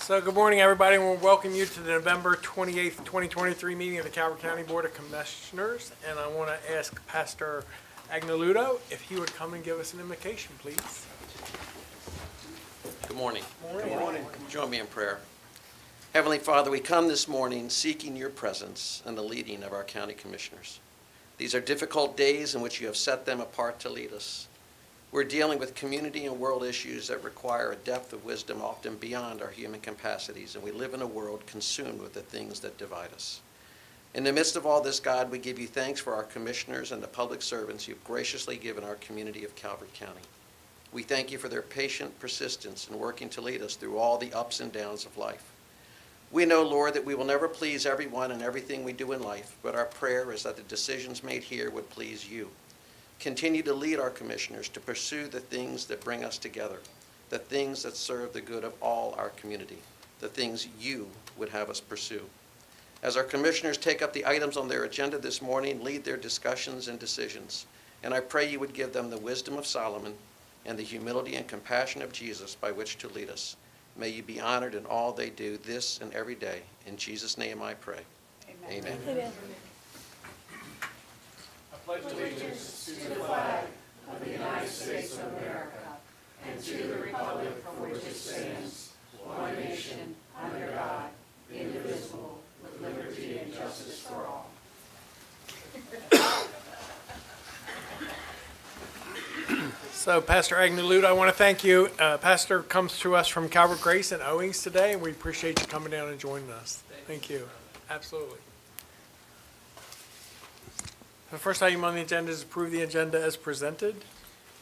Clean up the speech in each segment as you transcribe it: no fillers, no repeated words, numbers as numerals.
So good morning, everybody, and we'll welcome you to the November 28th, 2023 meeting of the Calvert County Board of Commissioners. And I want to ask Pastor Agneludo if he would come and give us an invocation, please. Good morning. Good morning. Join me in prayer. Heavenly Father, we come this morning seeking your presence and the leading of our county commissioners. These are difficult days in which you have set them apart to lead us. We're dealing with community and world issues that require a depth of wisdom often beyond our human capacities, and we live in a world consumed with the things that divide us. In the midst of all this, God, we give you thanks for our commissioners and the public servants you've graciously given our community of Calvert County. We thank you for their patient persistence in working to lead us through all the ups and downs of life. We know, Lord, that we will never please everyone in everything we do in life, but our prayer is that the decisions made here would please you. Continue to lead our commissioners to pursue the things that bring us together, the things that serve the good of all our community, the things you would have us pursue. As our commissioners take up the items on their agenda this morning, lead their discussions and decisions, and I pray you would give them the wisdom of Solomon and the humility and compassion of Jesus by which to lead us. May you be honored in all they do this and every day. In Jesus' name I pray. Amen. Amen. Pledge allegiance to the flag of the United States of America and to the republic for which it stands, one nation, under God, indivisible, with liberty and justice for all. So, Pastor Agneludo, I want to thank you. Pastor comes to us from Calvert Grace and Owings today, and we appreciate you coming down and joining us. Thank you. Absolutely. The first item on the agenda is approve the agenda as presented.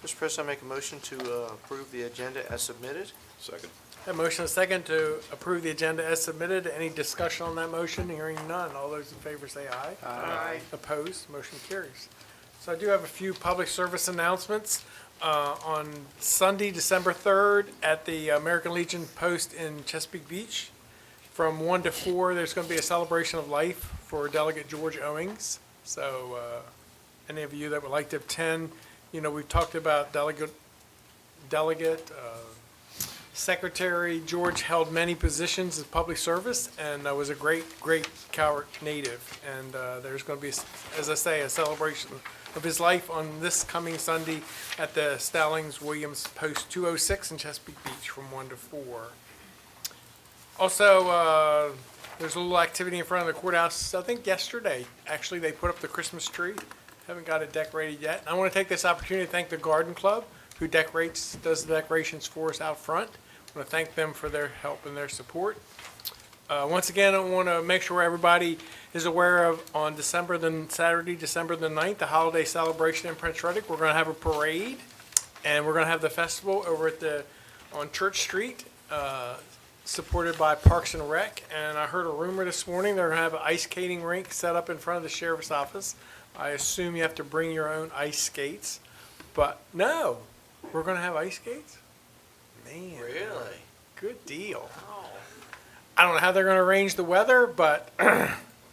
Mr. President, I make a motion to approve the agenda as submitted. Second. A motion and a second to approve the agenda as submitted. Any discussion on that motion? Hearing none. All those in favor say aye. Aye. Opposed? Motion carries. So I do have a few public service announcements. On Sunday, December 3rd, at the American Legion Post in Chesapeake Beach, from 1 to 4, there's going to be a celebration of life for Delegate George Owings. So any of you that would like to attend, we've talked about delegate, secretary. George held many positions in public service and was a great Calvert native. And there's going to be, as I say, a celebration of his life on this coming Sunday at the Stallings Williams Post 206 in Chesapeake Beach from 1 to 4. Also, there's a little activity in front of the courthouse. I think yesterday, actually, they put up the Christmas tree. Haven't got it decorated yet. And I want to take this opportunity to thank the Garden Club, who does the decorations for us out front. I want to thank them for their help and their support. Once again, I want to make sure everybody is aware of on Saturday, December the 9th, the holiday celebration in Prince Ruddock. We're going to have a parade, and we're going to have the festival over on Church Street. Supported by Parks and Rec, and I heard a rumor this morning they're going to have an ice skating rink set up in front of the sheriff's office. I assume you have to bring your own ice skates, but no, we're going to have ice skates? Man. Really? Good deal. Oh. I don't know how they're going to arrange the weather, but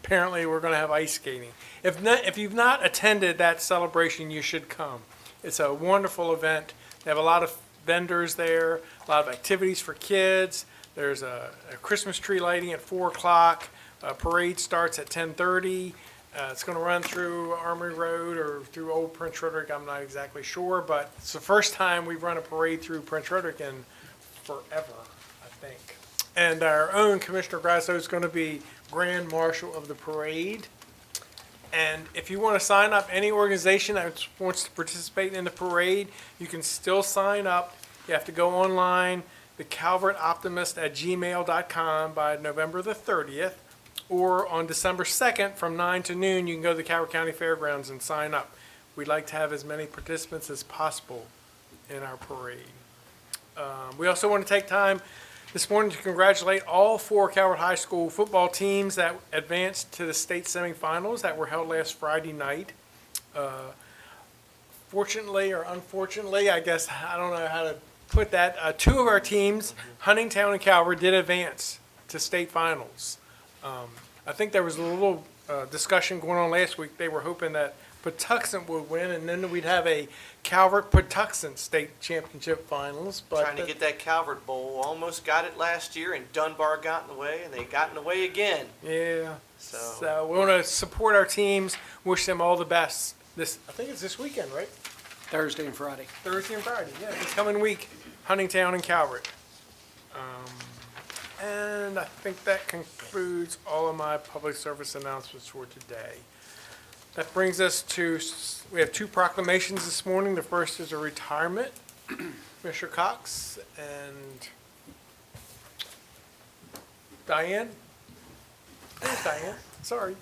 apparently we're going to have ice skating. If you've not attended that celebration, you should come. It's a wonderful event. They have a lot of vendors there, a lot of activities for kids. There's a Christmas tree lighting at 4 o'clock. A parade starts at 10:30. It's going to run through Armory Road or through Old Prince Ruddock. I'm not exactly sure, but it's the first time we've run a parade through Prince Ruddock in forever, I think. And our own Commissioner Grasso is going to be Grand Marshal of the parade. And if you want to sign up, any organization that wants to participate in the parade, you can still sign up. You have to go online, thecalvertoptimist@gmail.com by November the 30th, or on December 2nd from 9 to noon, you can go to the Calvert County Fairgrounds and sign up. We'd like to have as many participants as possible in our parade. We also want to take time this morning to congratulate all 4 Calvert High School football teams that advanced to the state semifinals that were held last Friday night. Fortunately or unfortunately, I guess, I don't know how to put that, 2 of our teams, Huntingtown and Calvert, did advance to state finals. I think there was a little discussion going on last week. They were hoping that Patuxent would win, and then we'd have a Calvert-Patuxent state championship finals. But Trying to get that Calvert Bowl. Almost got it last year, and Dunbar got in the way, and they got in the way again. yeah, So- so we want to support our teams, wish them all the best. I think it's this weekend, right? Thursday and Friday. Thursday and Friday, yeah, this coming week, Huntingtown and Calvert. And I think that concludes all of my public service announcements for today. That brings us to, we have two proclamations this morning. The first is a retirement, Mr. Cox and Diane. There's Diane, sorry.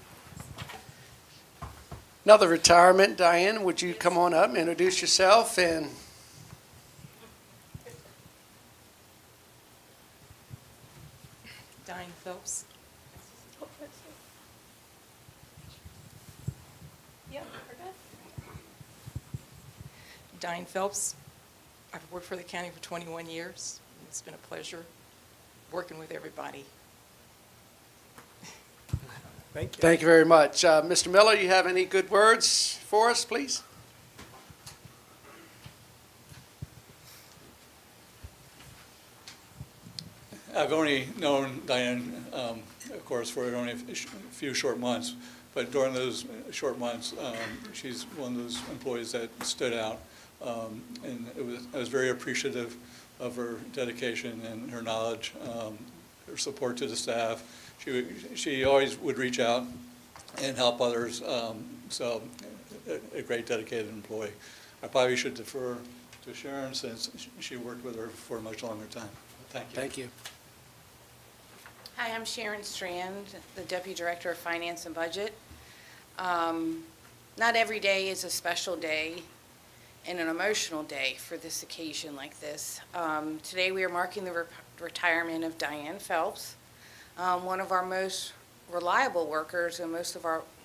Another retirement, Diane, would you come on up and introduce yourself and Diane Phelps. Yep, we're good. Diane Phelps. I've worked for the county for 21 years. It's been a pleasure working with everybody. Thank you. Thank you very much. Mr. Miller, you have any good words for us, please? I've only known Diane, of course, for only a few short months, but during those short months, she's one of those employees that stood out, and I was very appreciative of her dedication and her knowledge, her support to the staff. She always would reach out and help others, so a great dedicated employee. I probably should defer to Sharon since she worked with her for a much longer time. Thank you. Thank you. Hi, I'm Sharon Strand, the Deputy Director of Finance and Budget. Not every day is a special day and an emotional day for this occasion like this. Today we are marking the retirement of Diane Phelps, one of our most reliable workers and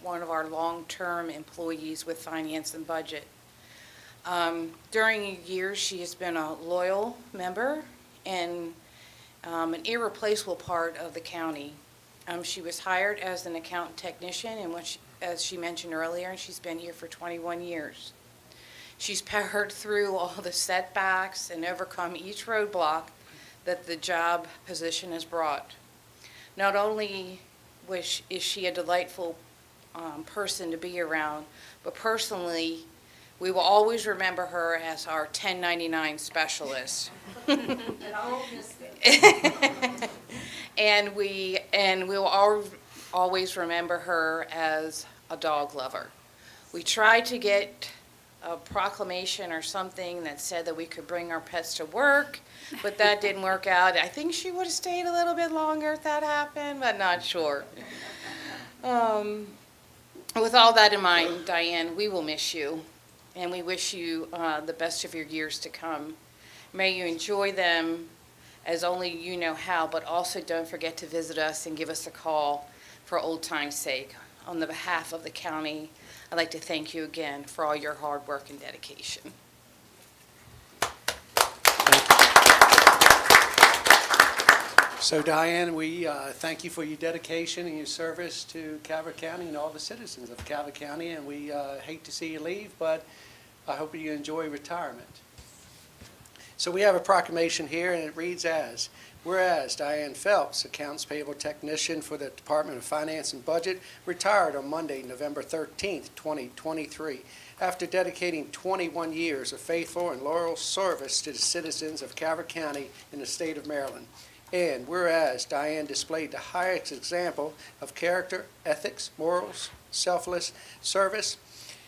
one of our long-term employees with Finance and Budget. During years, she has been a loyal member and an irreplaceable part of the county. She was hired as an accountant technician, and as she mentioned earlier, she's been here for 21 years. She's powered through all the setbacks and overcome each roadblock that the job position has brought. Not only is she a delightful person to be around, but personally, we will always remember her as our 1099 specialist. And we will always remember her as a dog lover. We tried to get a proclamation or something that said that we could bring our pets to work, but that didn't work out. I think she would have stayed a little bit longer if that happened, but not sure. With all that in mind, Diane, we will miss you, and we wish you the best of your years to come. May you enjoy them as only you know how, but also don't forget to visit us and give us a call for old time's sake. On the behalf of the county, I'd like to thank you again for all your hard work and dedication. So Diane, we thank you for your dedication and your service to Calvert County and all the citizens of Calvert County, and we hate to see you leave, but I hope you enjoy retirement. So we have a proclamation here, and it reads as, whereas Diane Phelps, Accounts Payable Technician for the Department of Finance and Budget, retired on Monday, November 13th, 2023, after dedicating 21 years of faithful and loyal service to the citizens of Calvert County in the state of Maryland. And whereas Diane displayed the highest example of character, ethics, morals, selfless service,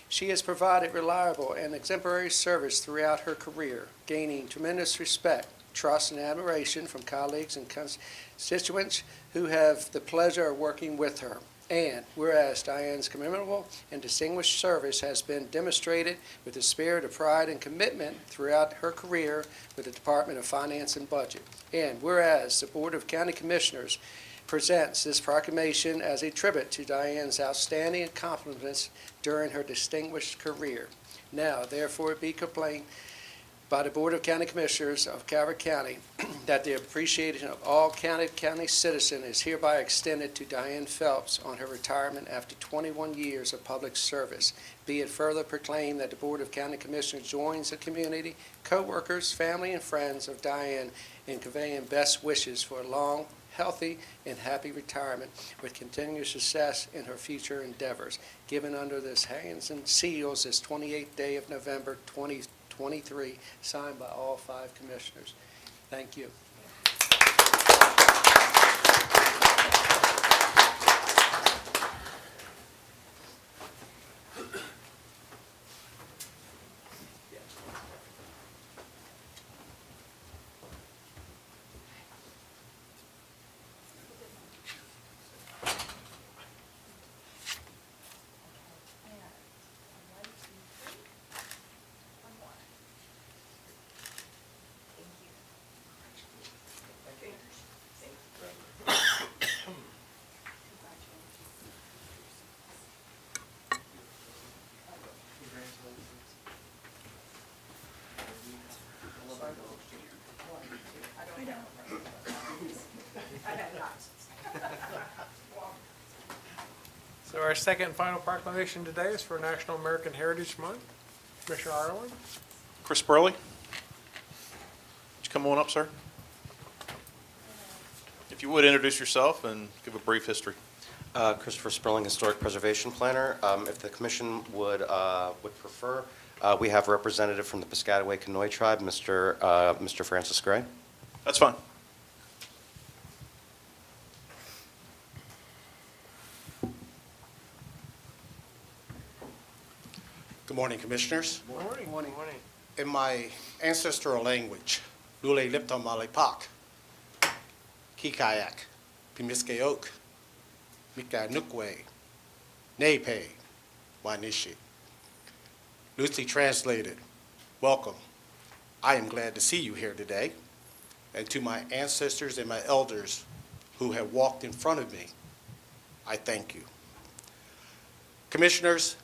she has provided reliable and exemplary service throughout her career, gaining tremendous respect, trust, and admiration from colleagues and constituents who have the pleasure of working with her. And whereas Diane's commendable and distinguished service has been demonstrated with a spirit of pride and commitment throughout her career with the Department of Finance and Budget. And whereas the Board of County Commissioners presents this proclamation as a tribute to Diane's outstanding accomplishments during her distinguished career. Now, therefore, be complained by the Board of County Commissioners of Calvert County that the appreciation of all county citizens is hereby extended to Diane Phelps on her retirement after 21 years of public service. Be it further proclaimed that the Board of County Commissioners joins the community, co-workers, family, and friends of Diane in conveying best wishes for a long, healthy, and happy retirement with continued success in her future endeavors. Given under this hands and seals this 28th day of November 2023, signed by all 5 commissioners. Thank you. So our second and final proclamation today is for National American Heritage Month. Commissioner Ireland? Chris Burley, would you come on up, sir? If you would, introduce yourself and give a brief history. Christopher Sperling, Historic Preservation Planner. If the commission would prefer, we have a representative from the Piscataway Conoy Tribe, Mr. Francis Gray. That's fine. Good morning, Commissioners. Morning. Morning. In my ancestral language, Lule Lipton Malepak, Kikayak, Pimiskeok, Mika Nukwe, Nepe, Wanishi. Loosely translated, welcome. I am glad to see you here today. And to my ancestors and my elders who have walked in front of me, I thank you. Commissioners,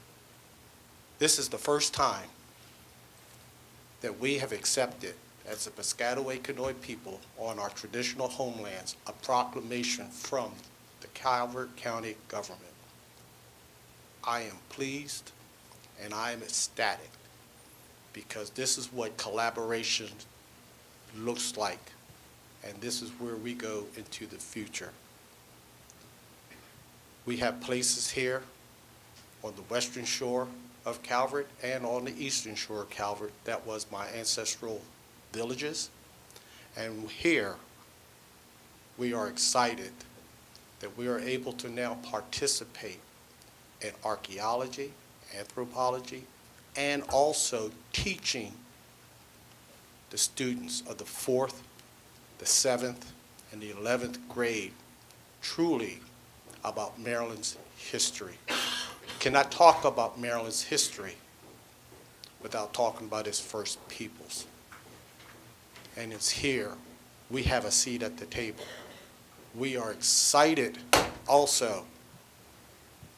this is the first time that we have accepted, as the Piscataway Conoy people on our traditional homelands, a proclamation from the Calvert County government. I am pleased and I am ecstatic because this is what collaboration looks like, and this is where we go into the future. We have places here on the western shore of Calvert and on the eastern shore of Calvert that was my ancestral villages. And here we are excited that we are able to now participate in archaeology, anthropology, and also teaching the students of the 4th, the 7th, and the 11th grade truly about Maryland's history. Cannot talk about Maryland's history without talking about its first peoples. And it's here we have a seat at the table. We are excited also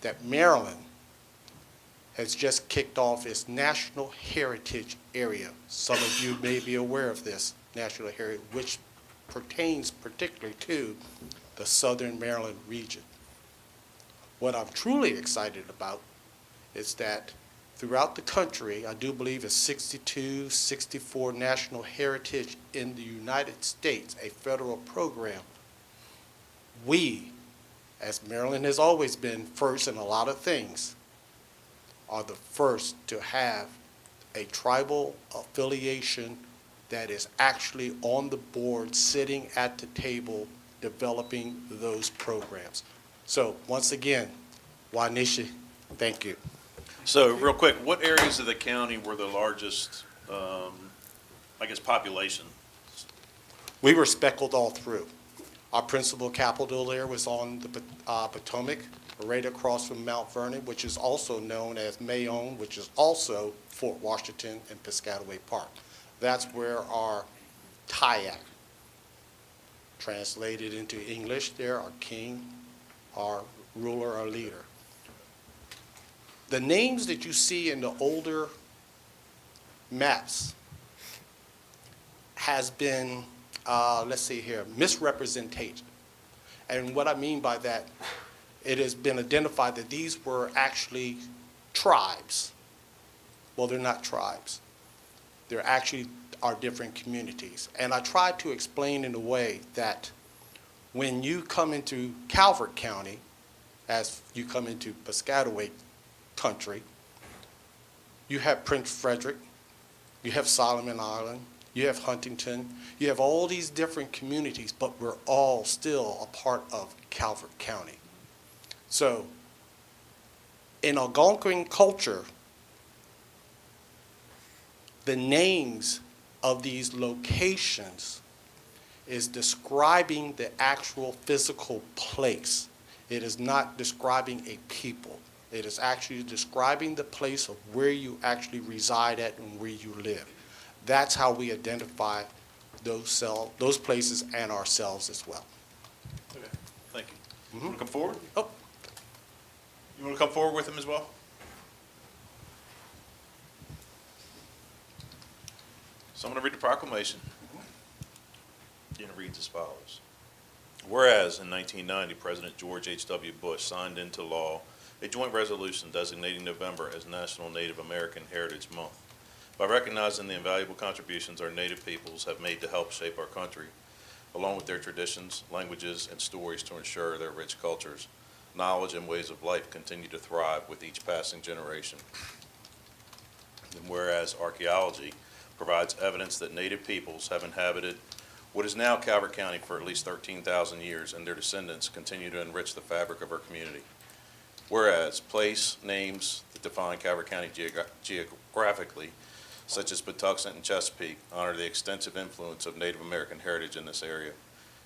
that Maryland has just kicked off its National Heritage Area. Some of you may be aware of this National Heritage, which pertains particularly to the Southern Maryland region. What I'm truly excited about is that throughout the country, I do believe it's 62, 64 national heritage in the United States, a federal program. We, as Maryland has always been first in a lot of things, are the first to have a tribal affiliation that is actually on the board, sitting at the table, developing those programs. So once again, Wanishi, thank you. So real quick, what areas of the county were the largest, population? We were speckled all through. Our principal capital there was on the Potomac, right across from Mount Vernon, which is also known as Mayone, which is also Fort Washington and Piscataway Park. That's where our Tayak, translated into English there, our king, our ruler, our leader. The names that you see in the older maps has been, let's see here, misrepresented. And what I mean by that, it has been identified that these were actually tribes. Well, they're not tribes. They're actually are different communities. And I tried to explain in a way that when you come into Calvert County, as you come into Piscataway country, you have Prince Frederick, you have Solomon Island, you have Huntington, you have all these different communities, but we're all still a part of Calvert County. So in Algonquin culture, the names of these locations is describing the actual physical place. It is not describing a people. It is actually describing the place of where you actually reside at and where you live. That's how we identify those places and ourselves as well. Okay, thank you. You want to come forward? Oh. You want to come forward with him as well? So I'm going to read the proclamation. And it reads as follows. Whereas in 1990, President George H.W. Bush signed into law a joint resolution designating November as National Native American Heritage Month. By recognizing the invaluable contributions our Native peoples have made to help shape our country, along with their traditions, languages, and stories to ensure their rich cultures, knowledge, and ways of life continue to thrive with each passing generation. And whereas archaeology provides evidence that Native peoples have inhabited what is now Calvert County for at least 13,000 years, and their descendants continue to enrich the fabric of our community. Whereas place names that define Calvert County geographically, such as Patuxent and Chesapeake, honor the extensive influence of Native American heritage in this area.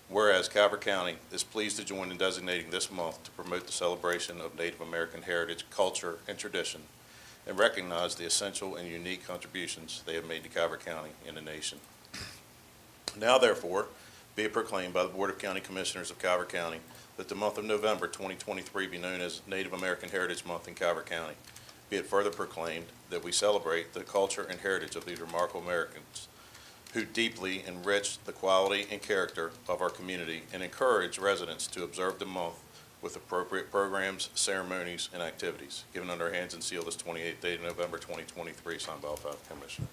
Whereas Calvert County is pleased to join in designating this month to promote the celebration of Native American heritage, culture, and tradition, and recognize the essential and unique contributions they have made to Calvert County and the nation. Now therefore, be it proclaimed by the Board of County Commissioners of Calvert County that the month of November 2023 be known as Native American Heritage Month in Calvert County. Be it further proclaimed that we celebrate the culture and heritage of these remarkable Americans who deeply enrich the quality and character of our community and encourage residents to observe the month with appropriate programs, ceremonies, and activities. Given under hands and sealed this 28th day of November 2023, signed by all 5 commissioners.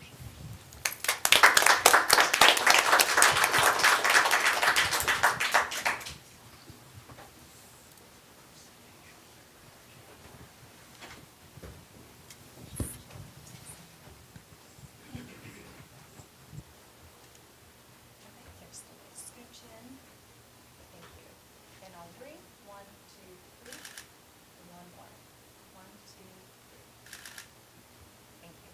Here's the description. Thank you. And on 3, 1, 2, 3, and 1 more. 1, 2, 3. Thank you.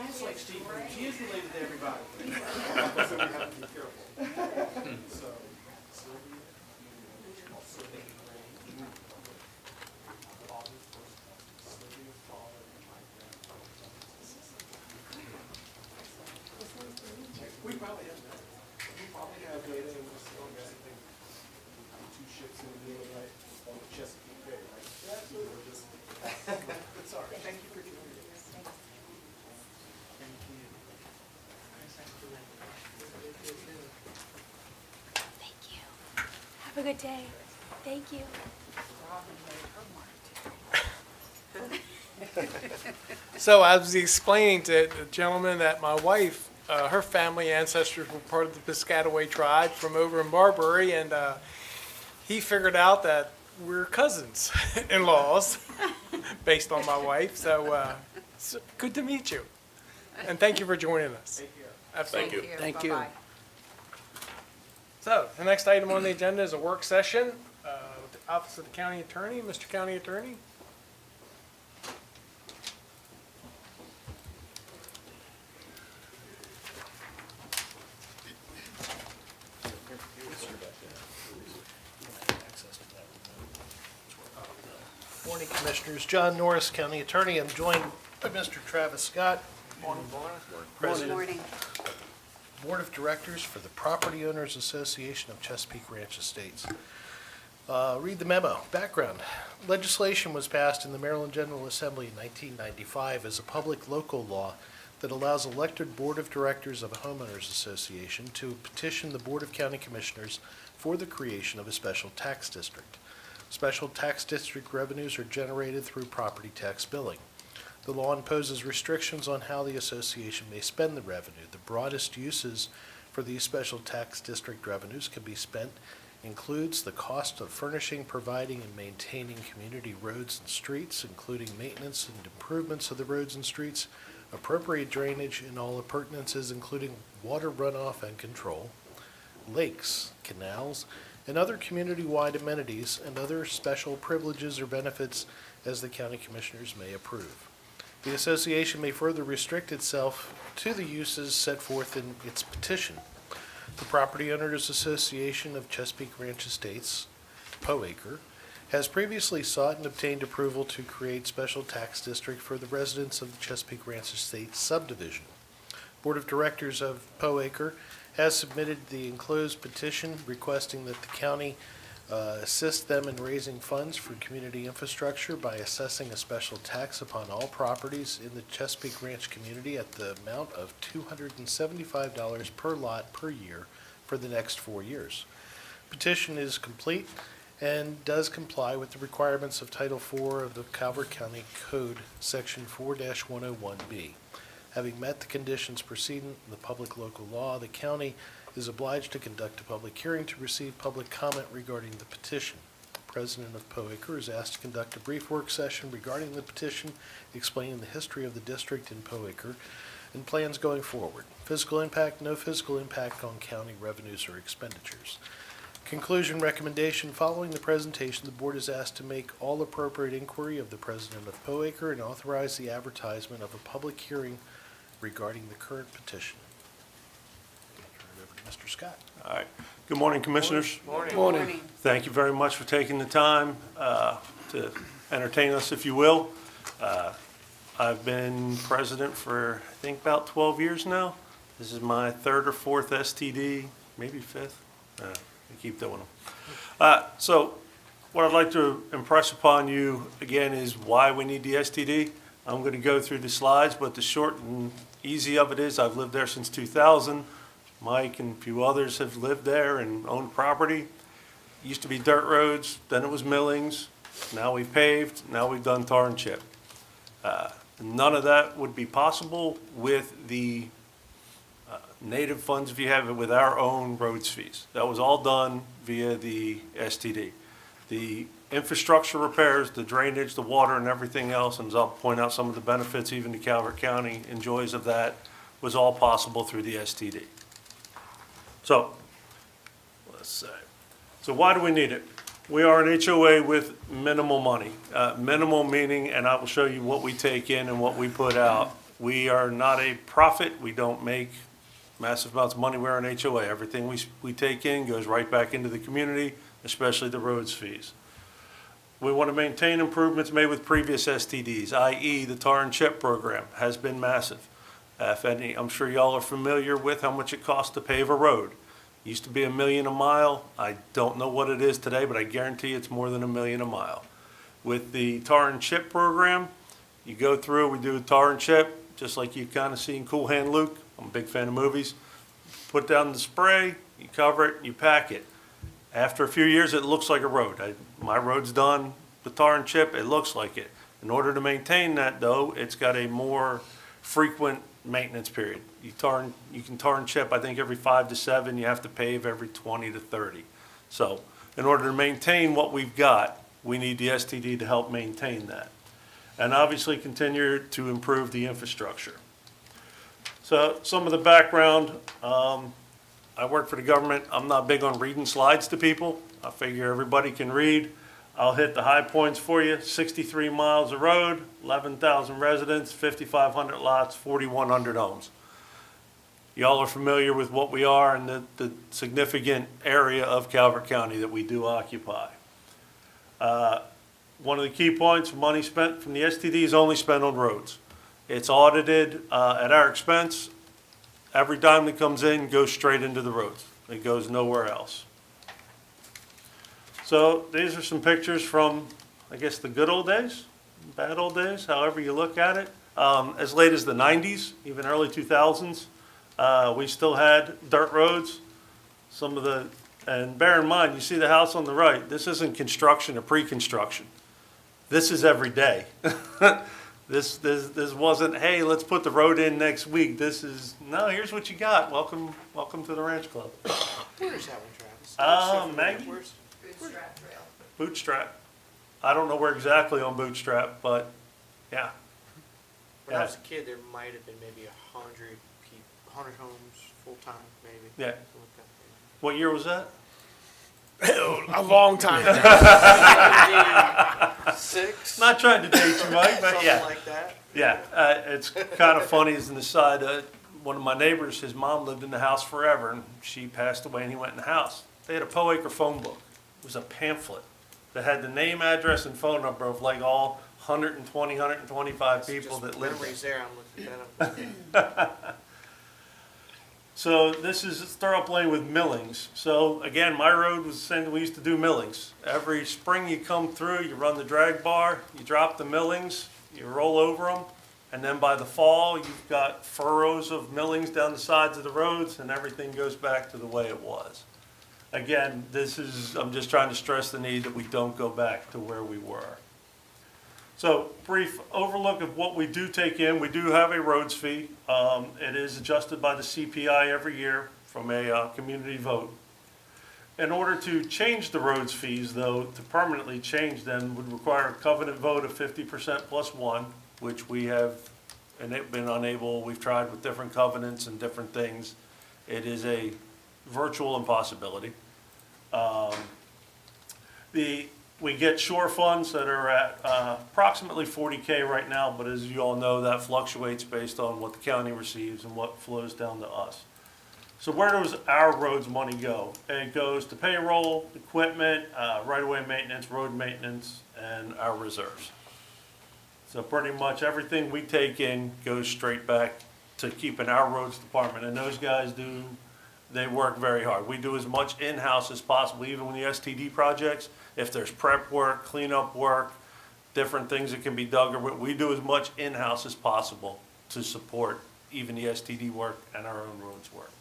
She's like Steve. She is related to everybody. So we have to be careful. So, we probably have that. We probably have data and we're still messing 2 ships in the middle of the night on the Chesapeake Bay, right? Absolutely. It's all right. Thank you for joining us. Thank you. Thank you. Have a good day. Thank you. So I was explaining to the gentleman that my wife, her family ancestors were part of the Piscataway tribe from over in Marbury, and he figured out that we're cousins-in-laws based on my wife. So it's good to meet you, and thank you for joining us. Take care. Absolutely. Thank you. Thank you. Bye-bye. So the next item on the agenda is a work session with the Office of the County Attorney. Mr. County Attorney? Morning, Commissioners. John Norris, County Attorney. I'm joined by Mr. Travis Scott, President, Board of Directors for the Property Owners Association of Chesapeake Ranch Estates. Read the memo. Background. Legislation was passed in the Maryland General Assembly in 1995 as a public local law that allows elected Board of Directors of a homeowners association to petition the Board of County Commissioners for the creation of a special tax district. Special tax district revenues are generated through property tax billing. The law imposes restrictions on how the association may spend the revenue. The broadest uses for these special tax district revenues can be spent includes the cost of furnishing, providing, and maintaining community roads and streets, including maintenance and improvements of the roads and streets, appropriate drainage in all appurtenances, including water runoff and control, lakes, canals, and other community-wide amenities and other special privileges or benefits as the county commissioners may approve. The association may further restrict itself to the uses set forth in its petition. The Property Owners Association of Chesapeake Ranch Estates, POACRE, has previously sought and obtained approval to create special tax district for the residents of the Chesapeake Ranch Estates subdivision. Board of Directors of POACRE has submitted the enclosed petition requesting that the county assist them in raising funds for community infrastructure by assessing a special tax upon all properties in the Chesapeake Ranch community at the amount of $275 per lot per year for the next 4 years. Petition is complete and does comply with the requirements of Title IV of the Calvert County Code, Section 4-101B. Having met the conditions preceding the public local law, the county is obliged to conduct a public hearing to receive public comment regarding the petition. The President of POACRE is asked to conduct a brief work session regarding the petition, explaining the history of the district in POACRE and plans going forward. Physical impact, no physical impact on county revenues or expenditures. Conclusion recommendation. Following the presentation, the board is asked to make all appropriate inquiry of the President of POACRE and authorize the advertisement of a public hearing regarding the current petition. Turn it over to Mr. Scott. All right. Good morning, Commissioners. Morning. Thank you very much for taking the time to entertain us, if you will. I've been president for, I think, about 12 years now. This is my third or fourth STD, maybe fifth. I keep doing them. So what I'd like to impress upon you, again, is why we need the STD. I'm going to go through the slides, but the short and easy of it is I've lived there since 2000. Mike and a few others have lived there and owned property. It used to be dirt roads, then it was millings, now we've paved, now we've done tar and chip. None of that would be possible with the native funds if you have it with our own roads fees. That was all done via the STD. The infrastructure repairs, the drainage, the water and everything else, and I'll point out some of the benefits even the Calvert County enjoys of that, was all possible through the STD. So, let's say, so why do we need it? We are an HOA with minimal money. Minimal meaning, and I will show you what we take in and what we put out. We are not a profit. We don't make massive amounts of money. We're an HOA. Everything we take in goes right back into the community, especially the roads fees. We want to maintain improvements made with previous STDs, i.e. the tar and chip program has been massive. If any, I'm sure y'all are familiar with how much it costs to pave a road. Used to be $1 million a mile. I don't know what it is today, but I guarantee it's more than $1 million a mile. With the tar and chip program, you go through, we do a tar and chip, just like you've kind of seen Cool Hand Luke. I'm a big fan of movies. Put down the spray, you cover it, you pack it. After a few years, it looks like a road. My road's done, the tar and chip, it looks like it. In order to maintain that, though, it's got a more frequent maintenance period. You can tar and chip, I think, every 5 to 7. You have to pave every 20 to 30. So in order to maintain what we've got, we need the STD to help maintain that. And obviously continue to improve the infrastructure. So some of the background, I work for the government. I'm not big on reading slides to people. I figure everybody can read. I'll hit the high points for you. 63 miles of road, 11,000 residents, 5,500 lots, 4,100 homes. Y'all are familiar with what we are and the significant area of Calvert County that we do occupy. one of the key points, money spent from the STD is only spent on roads. It's audited at our expense. Every dime that comes in goes straight into the roads. It goes nowhere else. So these are some pictures from, I guess, the good old days, bad old days, however you look at it. As late as the 90s, even early 2000s, we still had dirt roads. And bear in mind, you see the house on the right, this isn't construction or pre-construction. This is every day. This wasn't, hey, let's put the road in next week. This is, no, here's what you got. Welcome to the Ranch Club. Where's that one, Travis? Maggie? Where's- Bootstrap. I don't know where exactly on Bootstrap, but yeah. When I was a kid, there might have been maybe 100 homes full-time, maybe. Yeah. Something like that. What year was that? A long time ago. 76, Not trying to date you, Mike, but something yeah. like that. Yeah, it's kind of funny as an aside, one of my neighbors, his mom lived in the house forever, and she passed away and he went in the house. They had a Poe Acre phone book. It was a pamphlet that had the name, address, and phone number of like all 120, 125 people that lived there. Memories there, I'm looking that up. So this is Stirrup Lane with millings. So again, my road was the same, we used to do millings. Every spring you come through, you run the drag bar, you drop the millings, you roll over them, and then by the fall, you've got furrows of millings down the sides of the roads, and everything goes back to the way it was. Again, I'm just trying to stress the need that we don't go back to where we were. So, brief overlook of what we do take in. We do have a roads fee. It is adjusted by the CPI every year from a community vote. In order to change the roads fees, though, to permanently change them would require a covenant vote of 50% plus one, which we have been unable. We've tried with different covenants and different things. It is a virtual impossibility. We get shore funds that are at approximately $40K right now, but as you all know, that fluctuates based on what the county receives and what flows down to us. So where does our roads money go? It goes to payroll, equipment, right-of-way maintenance, road maintenance, and our reserves. So pretty much everything we take in goes straight back to keeping our roads department, and those guys they work very hard. We do as much in-house as possible, even with the STD projects. If there's prep work, cleanup work, different things that can be dug, we do as much in-house as possible to support even the STD work and our own roads work.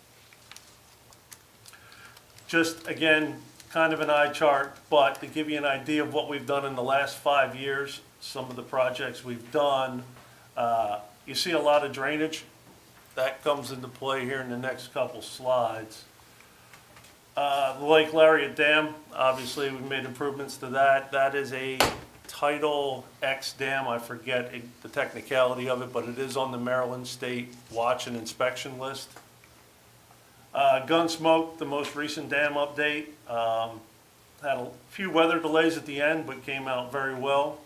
Just, again, kind of an eye chart, but to give you an idea of what we've done in the last 5 years, some of the projects we've done, you see a lot of drainage. That comes into play here in the next couple slides. The Lake Lariat Dam, obviously we made improvements to that. That is a Title X dam. I forget the technicality of it, but it is on the Maryland State Watch and Inspection list. Gunsmoke, the most recent dam update, had a few weather delays at the end, but came out very well.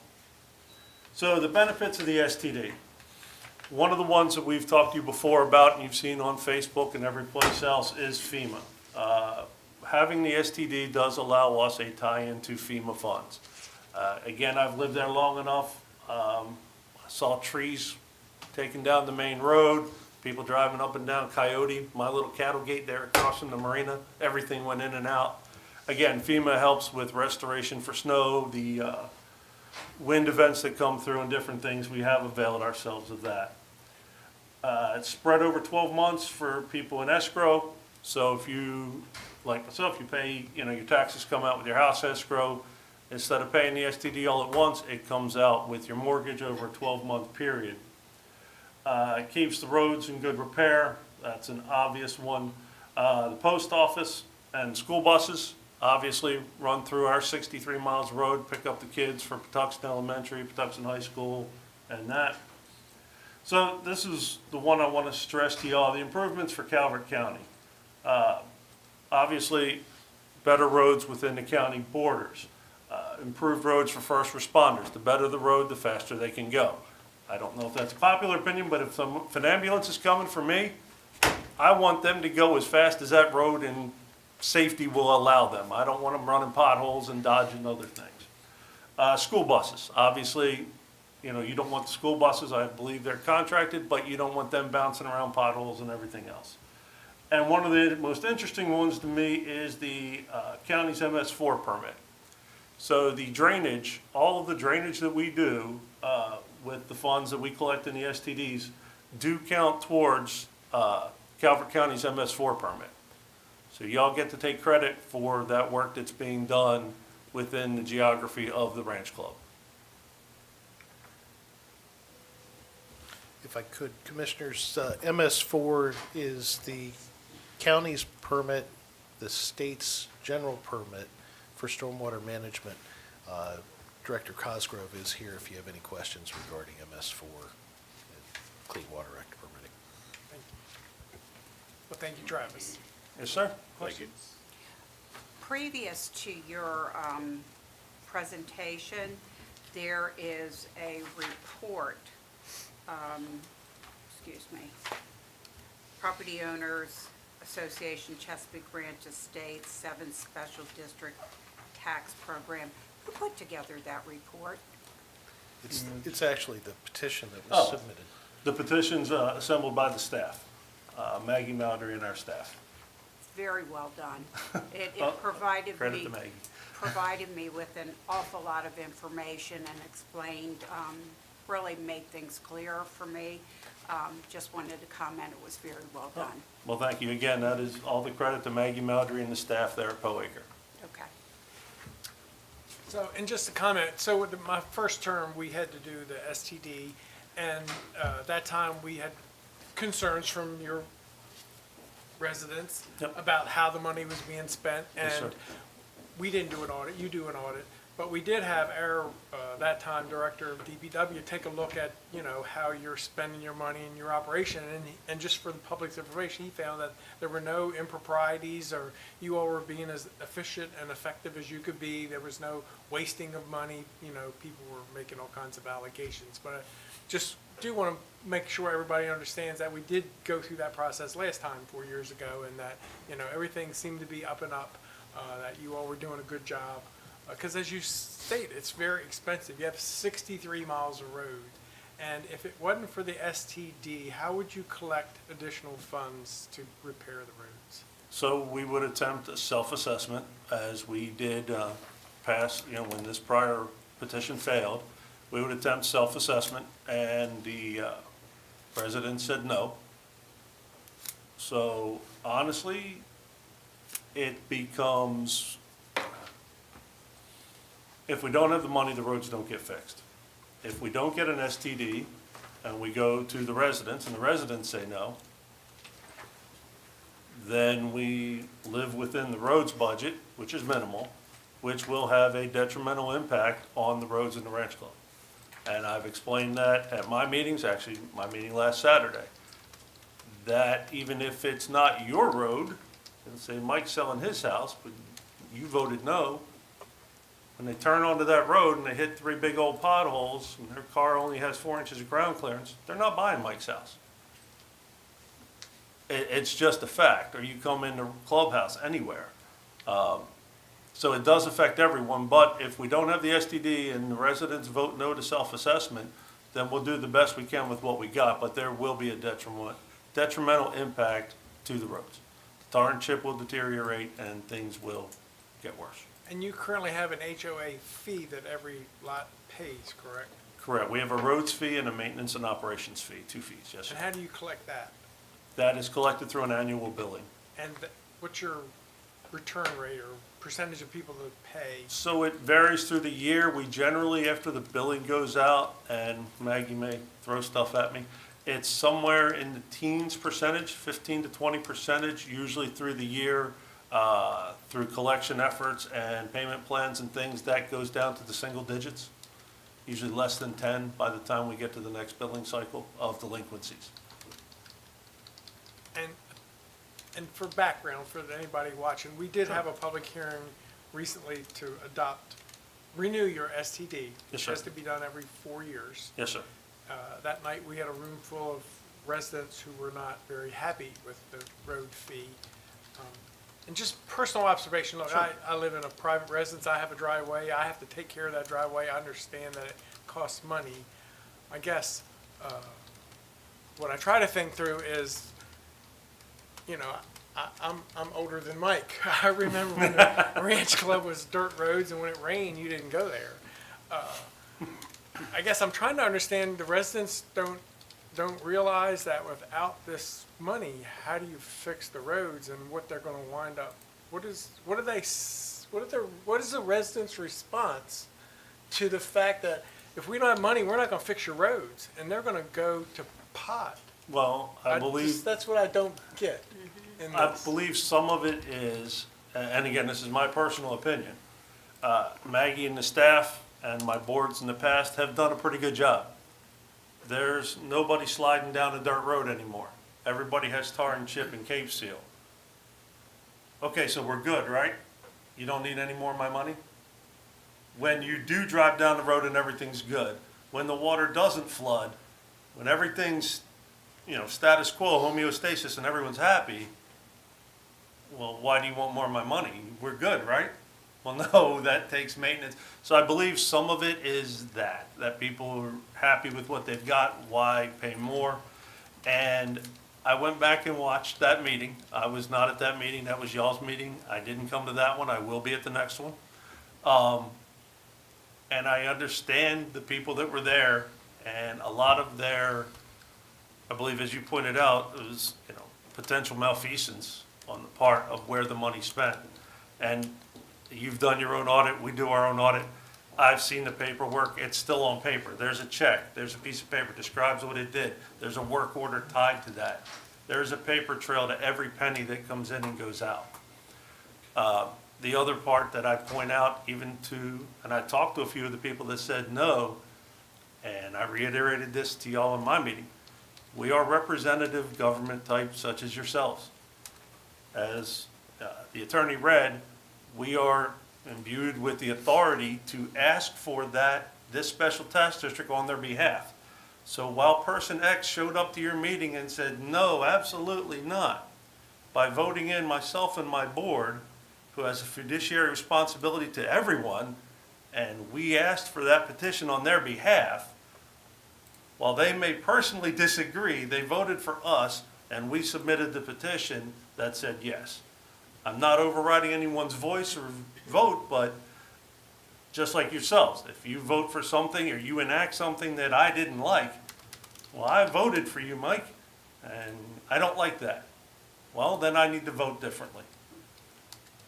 So the benefits of the STD. One of the ones that we've talked to you before about, and you've seen on Facebook and every place else, is FEMA. Having the STD does allow us a tie-in to FEMA funds. Again, I've lived there long enough. I saw trees taken down the main road, people driving up and down Coyote, my little cattle gate there across from the marina. Everything went in and out. Again, FEMA helps with restoration for snow, the wind events that come through and different things. We have availed ourselves of that. It's spread over 12 months for people in escrow. So if you, like myself, you pay, your taxes come out with your house escrow. Instead of paying the STD all at once, it comes out with your mortgage over a 12-month period. It keeps the roads in good repair. That's an obvious one. The post office and school buses obviously run through our 63 miles of road, pick up the kids for Patuxent Elementary, Patuxent High School, and that. So this is the one I want to stress to y'all, the improvements for Calvert County. Obviously, better roads within the county borders. Improved roads for first responders. The better the road, the faster they can go. I don't know if that's a popular opinion, but if an ambulance is coming for me, I want them to go as fast as that road and safety will allow them. I don't want them running potholes and dodging other things. School buses, obviously, you know, you don't want the school buses, I believe they're contracted, but you don't want them bouncing around potholes and everything else. And one of the most interesting ones to me is the county's MS4 permit. So the drainage, all of the drainage that we do with the funds that we collect in the STDs do count towards Calvert County's MS4 permit. So y'all get to take credit for that work that's being done within the geography of the Ranch Club. If I could, Commissioners, MS4 is the county's permit, the state's general permit for stormwater management. Director Cosgrove is here if you have any questions regarding MS4 and Clean Water Act permitting. Thank you. Well, thank you, Travis. Yes, sir? Thank you. Previous to your presentation, there is a report, excuse me, Property Owners Association Chesapeake Branch Estates 7th Special District Tax Program. Who put together that report? It's actually the petition that Oh. was submitted. The petition's assembled by the staff, Maggie Mallory and our staff. Very well done. It Well, provided Credit me to Maggie. provided me with an awful lot of information and explained, really made things clearer for me. Just wanted to comment, it was very well done. Well, thank you. Again, that is all the credit to Maggie Mallory and the staff there at Poacre. Okay. So, and just a comment, so with my first term, we had to do the STD, and that time we had concerns from your residents Yep. about how the money was being spent, Yes, sir. and we didn't do an audit, you do an audit, but we did have our, that time, Director of DPW, take a look at, you know, how you're spending your money in your operation, and just for the public's information, he found that there were no improprieties, or you all were being as efficient and effective as you could be, there was no wasting of money, you know, people were making all kinds of allegations, but I just do want to make sure everybody understands that we did go through that process last time, 4 years ago, and that, you know, everything seemed to be up and up, that you all were doing a good job. Because as you state, it's very expensive. You have 63 miles of road. And if it wasn't for the STD, how would you collect additional funds to repair the roads? So we would attempt a self-assessment, as we did pass, you know, when this prior petition failed. We would attempt self-assessment, and the president said no. So honestly, it becomes, if we don't have the money, the roads don't get fixed. If we don't get an STD and we go to the residents and the residents say no, then we live within the roads budget, which is minimal, which will have a detrimental impact on the roads in the Ranch Club. And I've explained that at my meetings, actually, my meeting last Saturday, that even if it's not your road, and say Mike's selling his house, but you voted no, when they turn onto that road and they hit 3 big old potholes and their car only has 4 inches of ground clearance, they're not buying Mike's house. It's just a fact, or you come in the clubhouse anywhere. So it does affect everyone, but if we don't have the STD and the residents vote no to self-assessment, then we'll do the best we can with what we got, but there will be a detrimental impact to the roads. The tar and chip will deteriorate and things will get worse. And you currently have an HOA fee that every lot pays, correct? Correct. We have a roads fee and a maintenance and operations fee, 2 fees, yes, sir. And how do you collect that? That is collected through an annual billing. And what's your return rate or percentage of people that pay? So it varies through the year. We generally, after the billing goes out, and Maggie may throw stuff at me, it's somewhere in the teens percentage, 15 to 20%, usually through the year, through collection efforts and payment plans and things, that goes down to the single digits, usually less than 10 by the time we get to the next billing cycle of delinquencies. And for background, for anybody watching, we did have a public hearing recently to renew your STD, Yes, which sir. has to be done every 4 years. Yes, sir. That night, we had a room full of residents who were not very happy with the road fee. And just personal observation, look, I live in a private residence, I have a driveway, I have to take care of that driveway, I understand that it costs money. I guess, what I try to think through is, you know, I'm older than Mike. I remember when the Ranch Club was dirt roads, and when it rained, you didn't go there. I guess I'm trying to understand, the residents don't realize that without this money, how do you fix the roads and what they're gonna wind up? What is the residents' response to the fact that if we don't have money, we're not gonna fix your roads, and they're gonna go to pot? Well, I believe, That's what I don't get in I this. believe some of it is, and again, this is my personal opinion, Maggie and the staff and my boards in the past have done a pretty good job. There's nobody sliding down a dirt road anymore. Everybody has tar and chip and cave seal. Okay, so we're good, right? You don't need any more of my money? When you do drive down the road and everything's good, when the water doesn't flood, when everything's, status quo, homeostasis, and everyone's happy, well, why do you want more of my money? We're good, right? Well, no, that takes maintenance. So I believe some of it is that people are happy with what they've got, why pay more? And I went back and watched that meeting. I was not at that meeting, that was y'all's meeting. I didn't come to that one, I will be at the next one. And I understand the people that were there, and a lot of their, I believe, as you pointed out, it was, potential malfeasance on the part of where the money's spent. And you've done your own audit, we do our own audit. I've seen the paperwork, it's still on paper. There's a check, there's a piece of paper, describes what it did. There's a work order tied to that. There's a paper trail to every penny that comes in and goes out. The other part that I point out even to, and I talked to a few of the people that said no, and I reiterated this to y'all in my meeting, we are representative government types such as yourselves. As the attorney read, we are imbued with the authority to ask for this special tax district on their behalf. So while person X showed up to your meeting and said, no, absolutely not, by voting in myself and my board, who has a fiduciary responsibility to everyone, and we asked for that petition on their behalf, while they may personally disagree, they voted for us, and we submitted the petition that said yes. I'm not overriding anyone's voice or vote, but just like yourselves, if you vote for something or you enact something that I didn't like, well, I voted for you, Mike, and I don't like that. Well, then I need to vote differently.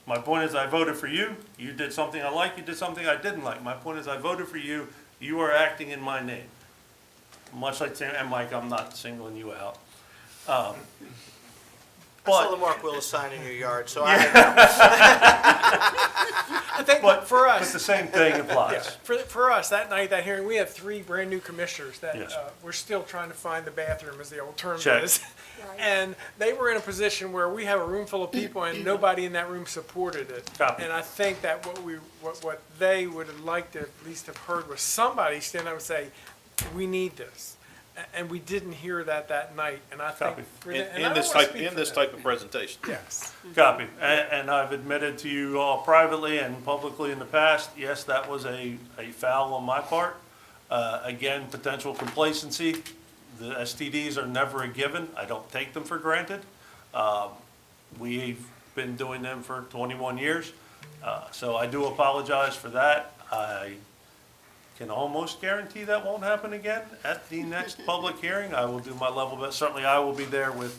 My point is I voted for you, you did something I like, you did something I didn't like. My point is I voted for you, you are acting in my name. Much like Sam and Mike, I'm not singling you out. I But- saw the Mark Willis sign in your yard, so I think But for But us, the same thing yeah, applies. for us, that night, that hearing, we have 3 brand-new commissioners that Yes. we're still trying to find the bathroom, as the old term Check. is. And they were in a position where we have a room full of people and nobody in that room supported it. Copy. And I think that what they would have liked to at least have heard was somebody stand up and say, we need this. And we didn't hear that night, and I think. Copy. and I don't wanna speak for them. of presentation. Yes. Copy. And I've admitted to you all privately and publicly in the past, yes, that was a foul on my part. Again, potential complacency. The STDs are never a given. I don't take them for granted. We've been doing them for 21 years. So I do apologize for that. I can almost guarantee that won't happen again at the next public hearing. I will do my level best. Certainly, I will be there with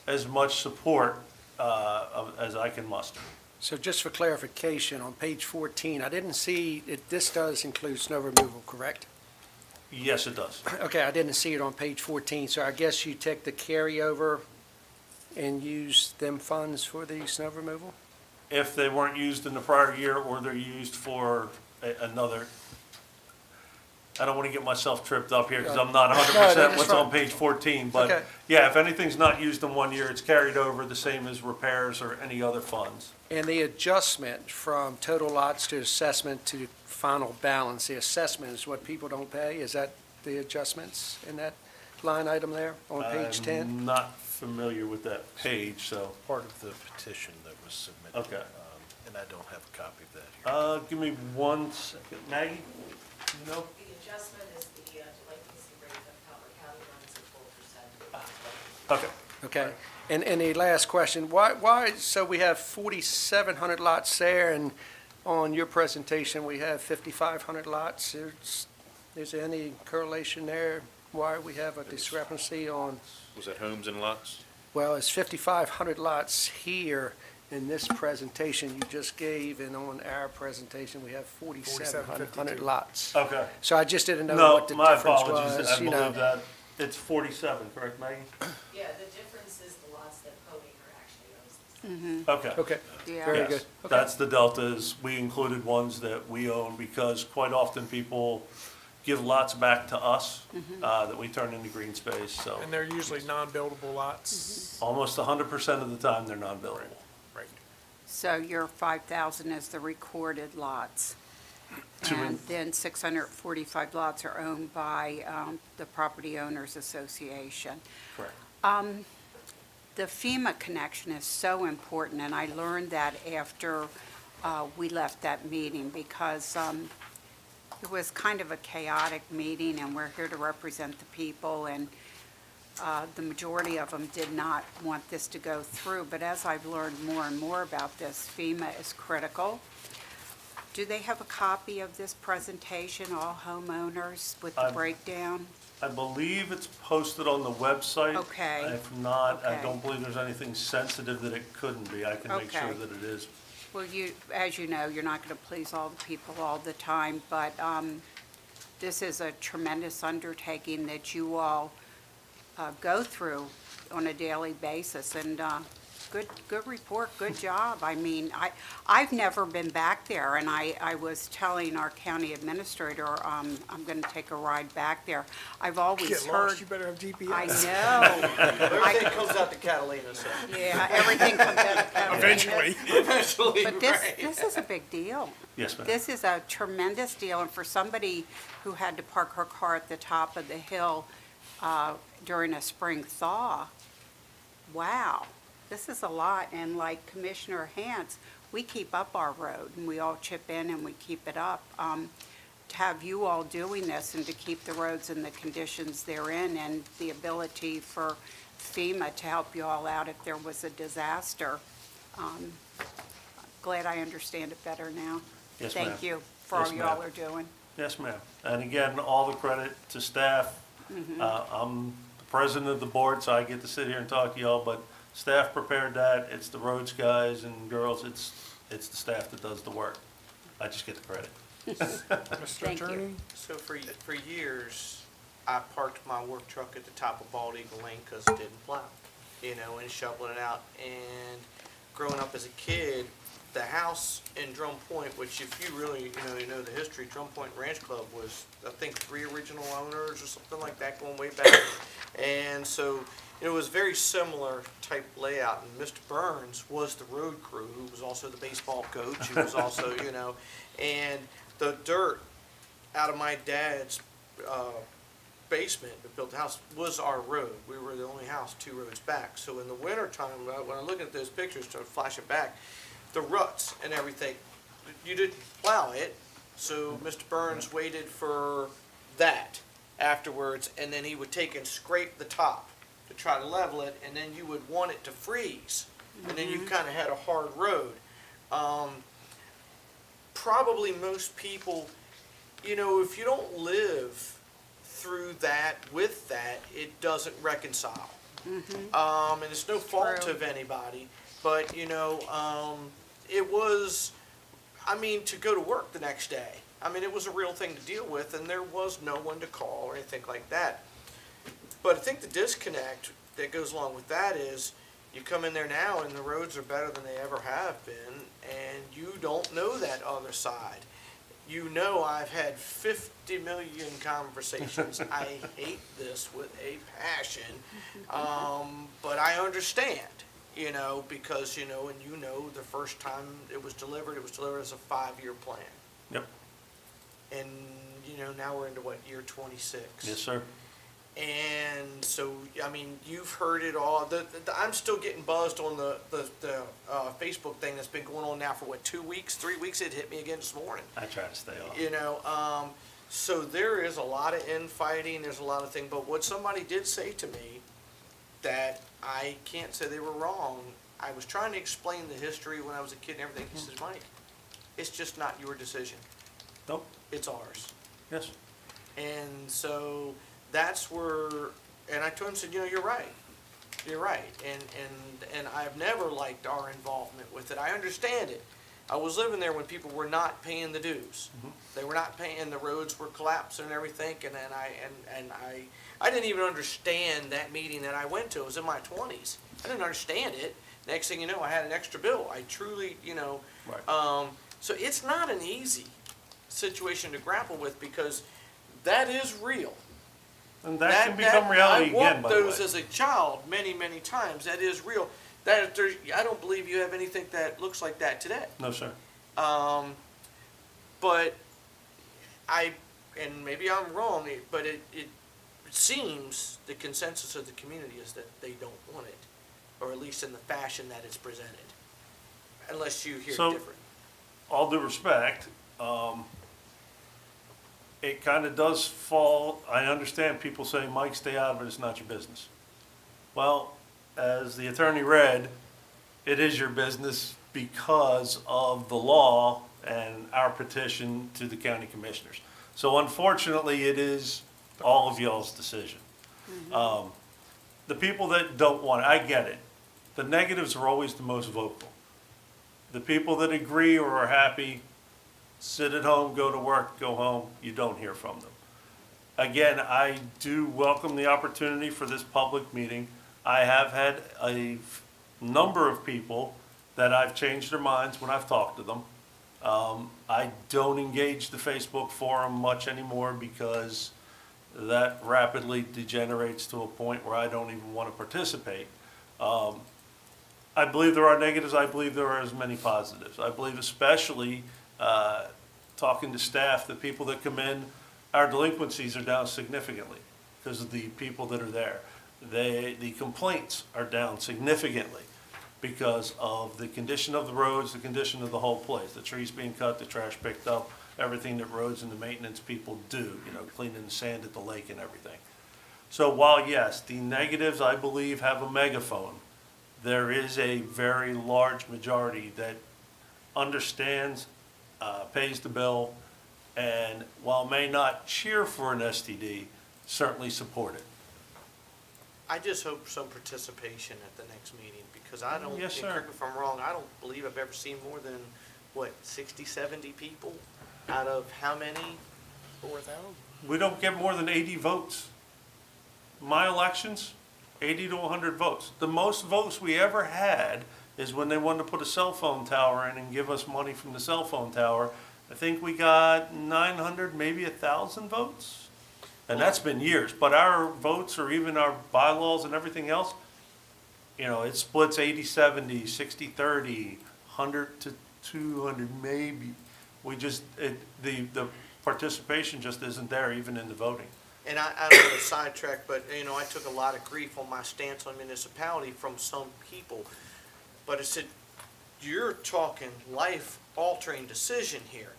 as much support as I can muster. So just for clarification, on page 14, I didn't see, this does include snow removal, correct? Yes, it does. Okay, I didn't see it on page 14, so I guess you take the carryover and use them funds for the snow removal? If they weren't used in the prior year or they're used for another, I don't want to get myself tripped up here because I'm not 100% that's what's on fine. page 14. Okay. But yeah, if anything's not used in 1 year, it's carried over the same as repairs or any other funds. And the adjustment from total lots to assessment to final balance, the assessment is what people don't pay? Is that the adjustments in that line item there on page 10? I'm not familiar with that page, so, Part of the petition that was submitted. Okay. And I don't have a copy of that here. give me 1 second. Maggie, you know? The adjustment is the delinquency rate of Calvert County runs at 4%. Okay. Okay. And the last question, why, so we have 4,700 lots there, and on your presentation, we have 5,500 lots. Is there any correlation there? Why we have a discrepancy on, Was that homes and lots? well, it's 5,500 lots here in this presentation you just gave, and on our presentation, we have 4,700 lots. Okay. So I just didn't know No, what the my difference apologies. was, I you know. believe that it's 47, correct, Maggie? Yeah, the difference is the lots that Coaker actually owns. Okay. Okay, Yeah. very Yes, good. Okay. that's the deltas. We included ones that we own because quite often people give lots back to us that we turn into green space, so And they're usually non-buildable lots. almost 100% of the time, they're non-buildable. Right. So your 5,000 is the recorded lots. And then 645 lots are owned by the Property Owners Association. Correct. The FEMA connection is so important, and I learned that after we left that meeting, because it was kind of a chaotic meeting, and we're here to represent the people, and the majority of them did not want this to go through. But as I've learned more and more about this, FEMA is critical. Do they have a copy of this presentation, all homeowners, with the I- breakdown? I believe it's posted on the website. Okay. If not, I Okay. don't believe there's anything sensitive that it couldn't be. I can make sure Okay. that it is. Well, as you know, you're not going to please all the people all the time, but this is a tremendous undertaking that you all go through on a daily basis, and good report, good job. I mean, I've never been back there, and I was telling our county administrator, I'm going to take a ride back there. I've always Get heard. lost, you better have GPS. I know. Everything comes out to Catalina, so. Yeah, everything comes out of Catalina. Eventually. Eventually, But this is a big deal. Yes, ma'am. This is a tremendous deal, and for somebody who had to park her car at the top of the hill during a spring thaw, wow, this is a lot. And like Commissioner Hance, we keep up our road, and we all chip in and we keep it up. To have you all doing this and to keep the roads in the conditions they're in, and the ability for FEMA to help you all out if there was a disaster, glad I understand it better now. Yes, ma'am. Thank you for all Yes, you all ma'am. are doing. Yes, ma'am. And again, all the credit to staff. I'm the president of the board, so I get to sit here and talk to y'all, but staff prepared that. It's the roads guys and girls. It's the staff that does the work. I just get the credit. Mr. Thank you. Attorney? So for years, I parked my work truck at the top of Bald Eagle Lane because it didn't plow, and shoveling it out. And growing up as a kid, the house in Drum Point, which if you really, you know the history, Drum Point Ranch Club was, I think, 3 original owners or something like that going way back. And so it was very similar type layout. And Mr. Burns was the road crew, who was also the baseball coach, who was also, and the dirt out of my dad's basement that built the house was our road. We were the only house 2 roads back. So in the wintertime, when I look at those pictures, to flash it back, the ruts and everything, you didn't plow it, so Mr. Burns waited for that afterwards, and then he would take and scrape the top to try to level it, and then you would want it to freeze, and then you kind of had a hard road. Probably most people, if you don't live through that, with that, it doesn't reconcile. And it's no fault True. of anybody, but, it was, to go to work the next day. It was a real thing to deal with, and there was no one to call or anything like that. But I think the disconnect that goes along with that is, you come in there now and the roads are better than they ever have been, and you don't know that other side. I've had 50 million conversations. I hate this with a passion, but I understand, because, and the first time it was delivered as a 5-year plan. Yep. And, now we're into what, year 26? Yes, sir. And so, I mean, you've heard it all. I'm still getting buzzed on the Facebook thing that's been going on now for what, 2 weeks, 3 weeks? It hit me again this morning. I try to stay off. You know, so there is a lot of infighting, there's a lot of things, but what somebody did say to me that I can't say they were wrong, I was trying to explain the history when I was a kid and everything. He says, Mike, it's just not your decision. Nope. It's ours. Yes. And so that's where, and I told him, said, you know, you're right. You're right. And I've never liked our involvement with it. I understand it. I was living there when people were not paying the dues. They were not paying, the roads were collapsing and everything, and then I didn't even understand that meeting that I went to. It was in my 20s. I didn't understand it. Next thing you know, I had an extra bill. I truly, you know, Right. so it's not an easy situation to grapple with because that is real. And that can become reality again, by I walked the way. those as a child many, many times. That is real. I don't believe you have anything that looks like that today. No, sir. But and maybe I'm wrong, but it seems the consensus of the community is that they don't want it, or at least in the fashion that it's presented, unless you hear So- different. All due respect, it kind of does fall, I understand people say, Mike, stay out of it, it's not your business. Well, as the attorney read, it is your business because of the law and our petition to the county commissioners. So unfortunately, it is all of y'all's decision. The people that don't want it, I get it. The negatives are always the most vocal. The people that agree or are happy, sit at home, go to work, go home, you don't hear from them. Again, I do welcome the opportunity for this public meeting. I have had a number of people that I've changed their minds when I've talked to them. I don't engage the Facebook forum much anymore because that rapidly degenerates to a point where I don't even want to participate. I believe there are negatives. I believe there are as many positives. I believe especially talking to staff, the people that come in, our delinquencies are down significantly because of the people that are there. The complaints are down significantly because of the condition of the roads, the condition of the whole place, the trees being cut, the trash picked up, everything that roads and the maintenance people do, you know, cleaning the sand at the lake and everything. So while, yes, the negatives, I believe, have a megaphone, there is a very large majority that understands, pays the bill, and while may not cheer for an STD, certainly support it. I just hope some participation at the next meeting, because I don't, Yes, and sir. correct me if I'm wrong, I don't believe I've ever seen more than, what, 60, 70 people out of how many? 4,000. We don't get more than 80 votes. My elections, 80 to 100 votes. The most votes we ever had is when they wanted to put a cell phone tower in and give us money from the cell phone tower. I think we got 900, maybe 1,000 votes. And that's been years. But our votes or even our bylaws and everything else, you know, it splits 80-70, 60-30, 100 to 200 maybe. We just, the participation just isn't there even in the voting. And I don't want to sidetrack, but, you know, I took a lot of grief on my stance on municipality from some people. But I said, you're talking life-altering decision here.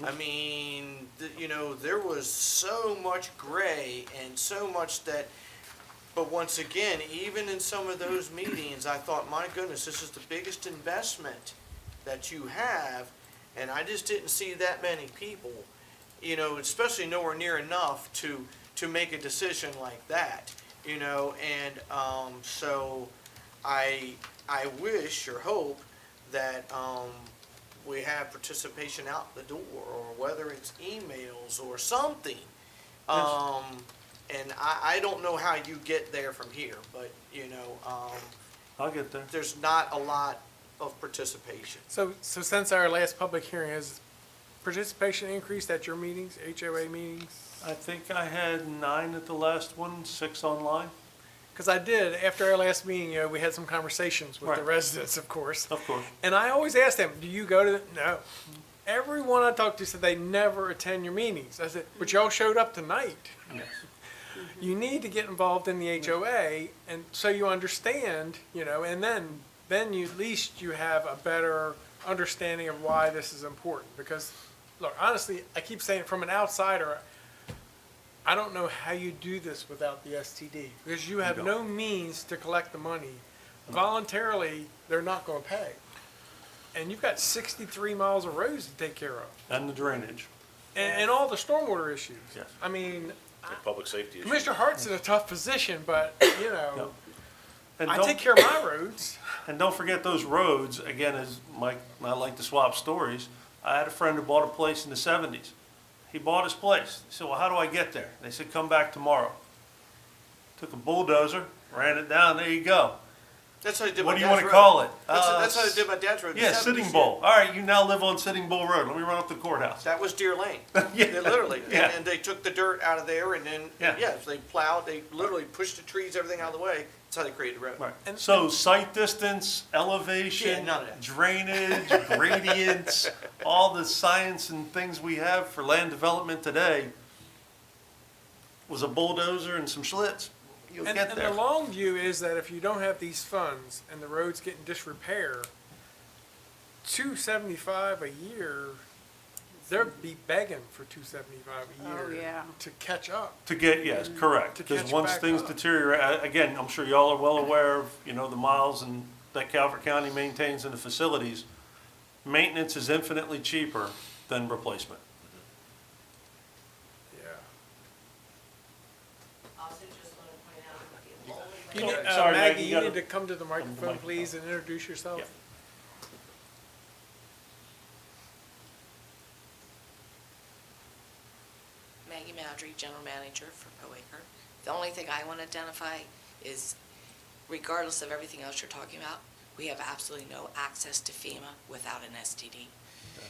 I mean, you know, there was so much gray and so much that, but once again, even in some of those meetings, I thought, my goodness, this is the biggest investment that you have, and I just didn't see that many people, you know, especially nowhere near enough to make a decision like that, you know, and so I wish or hope that we have participation out the door, or whether it's emails or something. And I don't know how you get there from here, but, you know, I'll get there. there's not a lot of participation. So since our last public hearing, has participation increased at your meetings, HOA meetings? I think I had 9 at the last one, 6 online. Because I did, after our last meeting, you know, we had some conversations with the Right. residents, of course. Of course. And I always ask them, do you go to, no. Everyone I talked to said they never attend your meetings. I said, but y'all showed up tonight. Yes. you need to get involved in the HOA, and so you understand, and then you, at least you have a better understanding of why this is important. Because, look, honestly, I keep saying from an outsider, I don't know how you do this without the STD, because you have no means to collect the money. Voluntarily, they're not gonna pay. And you've got 63 miles of roads to take care of, And the drainage. and all the stormwater issues. Yes. I mean, And public safety issues. Commissioner Hart's in a tough position, but, No. And I don't- take care of my roads. And don't forget those roads, again, as Mike and I like to swap stories, I had a friend who bought a place in the 70s. He bought his place. He said, well, how do I get there? They said, come back tomorrow. Took a bulldozer, ran it down, there you go. That's how they did What my do you dad's want to road. call it? That's how they did my dad's road. in the Yeah, 70s, Sitting Bull. All right, you now live on Sitting Bull Road. Let me run up the courthouse. That was Deer Lane. Yeah. They literally. Yeah. And they took the dirt out of there and then, Yeah. so they plowed, they literally pushed the trees, everything out of the way. That's how they created the road. Right. And- So sight distance, Yeah, elevation, none of that. drainage, gradients, all the science and things we have for land development today was a bulldozer and some schlitz. You'll And, get and there. the long view is that if you don't have these funds and the roads get in disrepair, $275 a year, they'll be begging for $275 a year Oh, yeah. to catch up. To get, yes, correct. To Because catch once back things up. deteriorate, again, I'm sure y'all are well aware of, the miles and that Calvert County maintains in the facilities. Maintenance is infinitely cheaper than replacement. Yeah. Also, just want to point out that the only You way- need, Sorry, Maggie, Maggie, you you gotta- need to come to the microphone, please, and introduce yourself. Yeah. Maggie Mowdrey, General Manager for Poaker. The only thing I want to identify is, regardless of everything else you're talking about, we have absolutely no access to FEMA without an STD.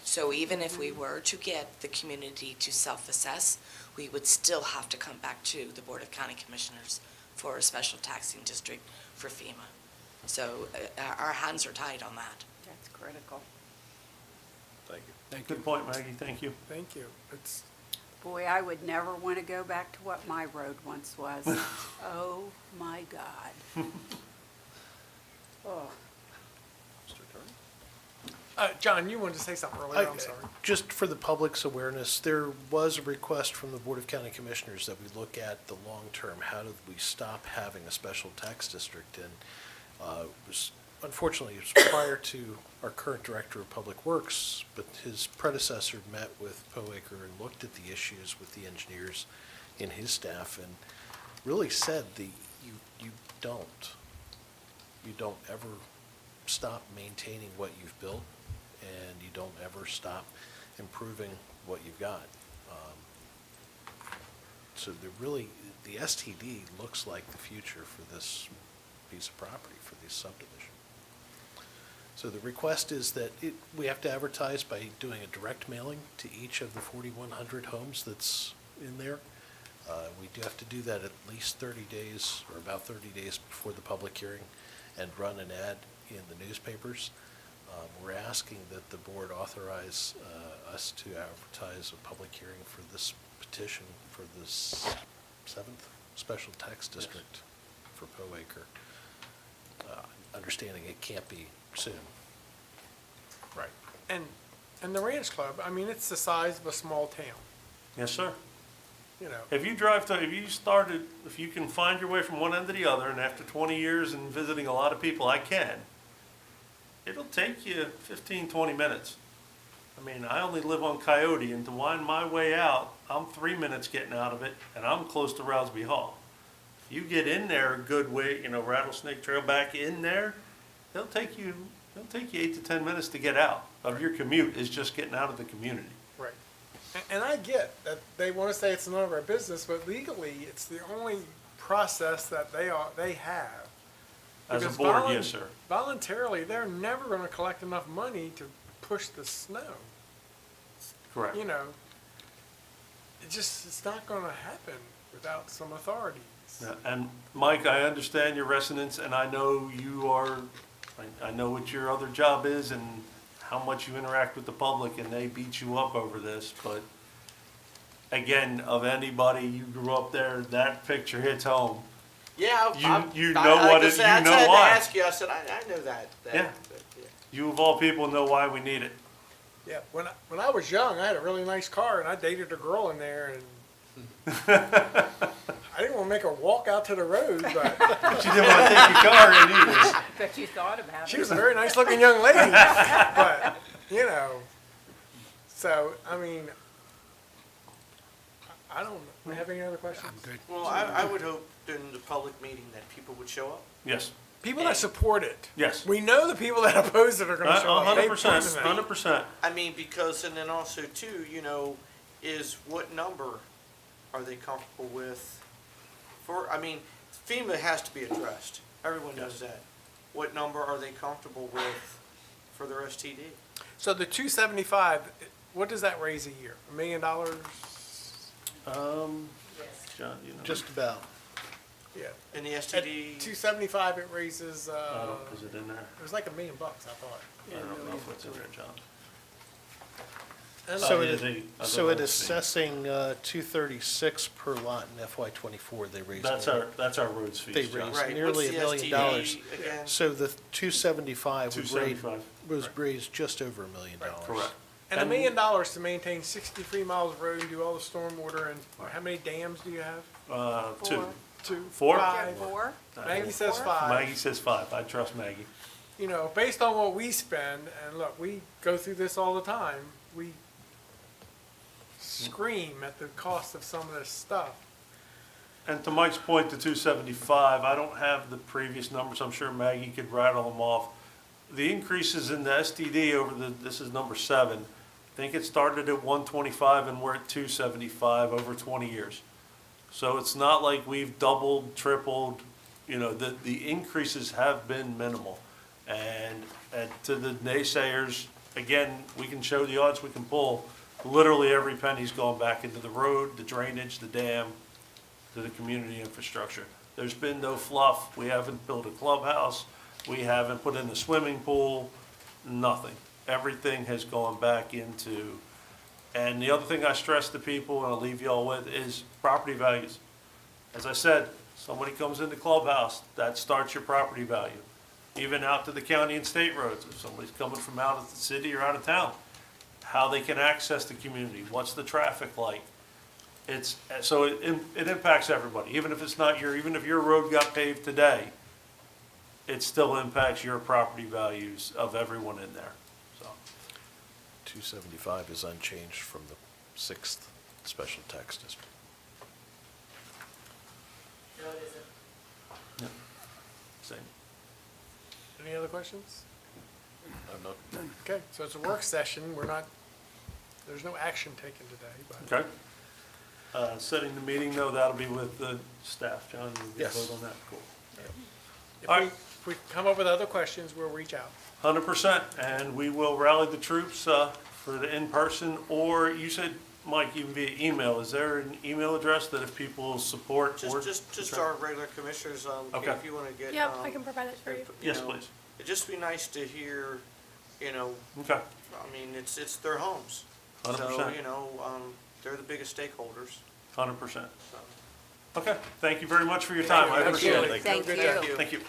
So even if we were to get the community to self-assess, we would still have to come back to the Board of County Commissioners for a special taxing district for FEMA. So our hands are tied on that. That's critical. Thank you. Good point, Maggie, thank you. Thank you. It's, Boy, I would never want to go back to what my road once was. Oh, my God. Oh. Mr. Attorney? John, you wanted to say something earlier, I'm sorry. Just for the public's awareness, there was a request from the Board of County Commissioners that we look at the long term. How do we stop having a special tax district? And unfortunately, it was prior to our current Director of Public Works, but his predecessor met with Poaker and looked at the issues with the engineers in his staff and really said you don't ever stop maintaining what you've built, and you don't ever stop improving what you've got. So the STD looks like the future for this piece of property, for this subdivision. So the request is that we have to advertise by doing a direct mailing to each of the 4,100 homes that's in there. We do have to do that at least 30 days, or about 30 days before the public hearing, and run an ad in the newspapers. We're asking that the board authorize us to advertise a public hearing for this petition for this 7th Special Tax District for Poaker. Understanding it can't be soon. Right. And the Ranch Club, I mean, it's the size of a small town, Yes, sir. you know. If you can find your way from one end to the other, and after 20 years and visiting a lot of people, I can, it'll take you 15, 20 minutes. I mean, I only live on Coyote, and to wind my way out, I'm 3 minutes getting out of it, and I'm close to Rousby Hall. If you get in there a good way, Rattlesnake Trail back in there, it'll take you 8 to 10 minutes to get out of your commute, is just getting out of the community. Right. And I get that they want to say it's none of our business, but legally, it's the only process that they have. As a Because board, yes, sir. Voluntarily, they're never going to collect enough money to push the snow. Correct. You know, it's not going to happen without some authorities. Yeah, and Mike, I understand your resonance, and I know I know what your other job is and how much you interact with the public, and they beat you up over this, but again, of anybody, you grew up there, that picture hits home. Yeah, You know what it- you know why. I ask you, I said, I know that. Yeah. but, yeah. You of all people know why we need it. Yeah, when I was young, I had a really nice car, and I dated a girl in there, and I didn't want to make her walk out to the road, but She didn't want to take your car in either. But you thought about it. she was a very nice-looking young lady. But, you know, so, I mean, I don't have any other questions? I'm good. Well, I would hope during the public meeting that people would show up. Yes, People that support it. yes. We know the people that oppose it are going to show up. They've 100%, proven that. 100%. I mean, because, and then also too, is what number are they comfortable with? I mean, FEMA has to be addressed. Everyone knows that. What number are they comfortable with for their STD? So the 275, what does that raise a year? $1 million? John, you know. Just about. Yeah. And the At STD, 275, it raises, Is it in there? it was like $1 million, I thought. I don't know if it's in there, John. And So yeah, it, they- I so don't at know. assessing 236 per lot in FY '24, they raised. That's our roads They fees, John. raised right, nearly what's $1 the million. STD again? So the 275 $275. was raised just over $1 million. Correct. And $1 million to maintain 63 miles of road and do all the stormwater, and how many dams do you have? Two. Two? Four? Five? Four? Maggie says 5. Maggie says 5. I trust Maggie. You know, based on what we spend, and look, we go through this all the time, we scream at the cost of some of this stuff. And to Mike's point, the 275, I don't have the previous numbers. I'm sure Maggie could rattle them off. The increases in the STD this is number 7. I think it started at 125 and we're at 275 over 20 years. So it's not like we've doubled, tripled, the increases have been minimal. And to the naysayers, again, we can show the odds we can pull. Literally every penny's gone back into the road, the drainage, the dam, to the community infrastructure. There's been no fluff. We haven't built a clubhouse. We haven't put in a swimming pool, nothing. Everything has gone back into, and the other thing I stress to people, and I'll leave you all with, is property values. As I said, somebody comes in the clubhouse, that starts your property value. Even out to the county and state roads, if somebody's coming from out of the city or out of town, how they can access the community, what's the traffic like? So it impacts everybody, even if even if your road got paved today, it still impacts your property values of everyone in there, so. 275 is unchanged from the 6th special tax district. No, it isn't. Same. Any other questions? I'm not. Okay, so it's a work session, there's no action taken today, but. Okay. Setting the meeting, though, that'll be with the staff. John, you can Yes. vote on that, cool. If we come up with other questions, we'll reach out. 100%, and we will rally the troops for the in-person, or you said, Mike, even via email. Is there an email address that if people support? or- Just our regular commissioners, Okay. if you want to get. Yep, I can provide that for you. Yes, please. It'd just be nice to hear, Okay, I mean, it's their homes. 100%. So, they're the biggest stakeholders, 100%. so. Okay, thank you very much for your time. I appreciate it. Thank Good you. day. Thank you.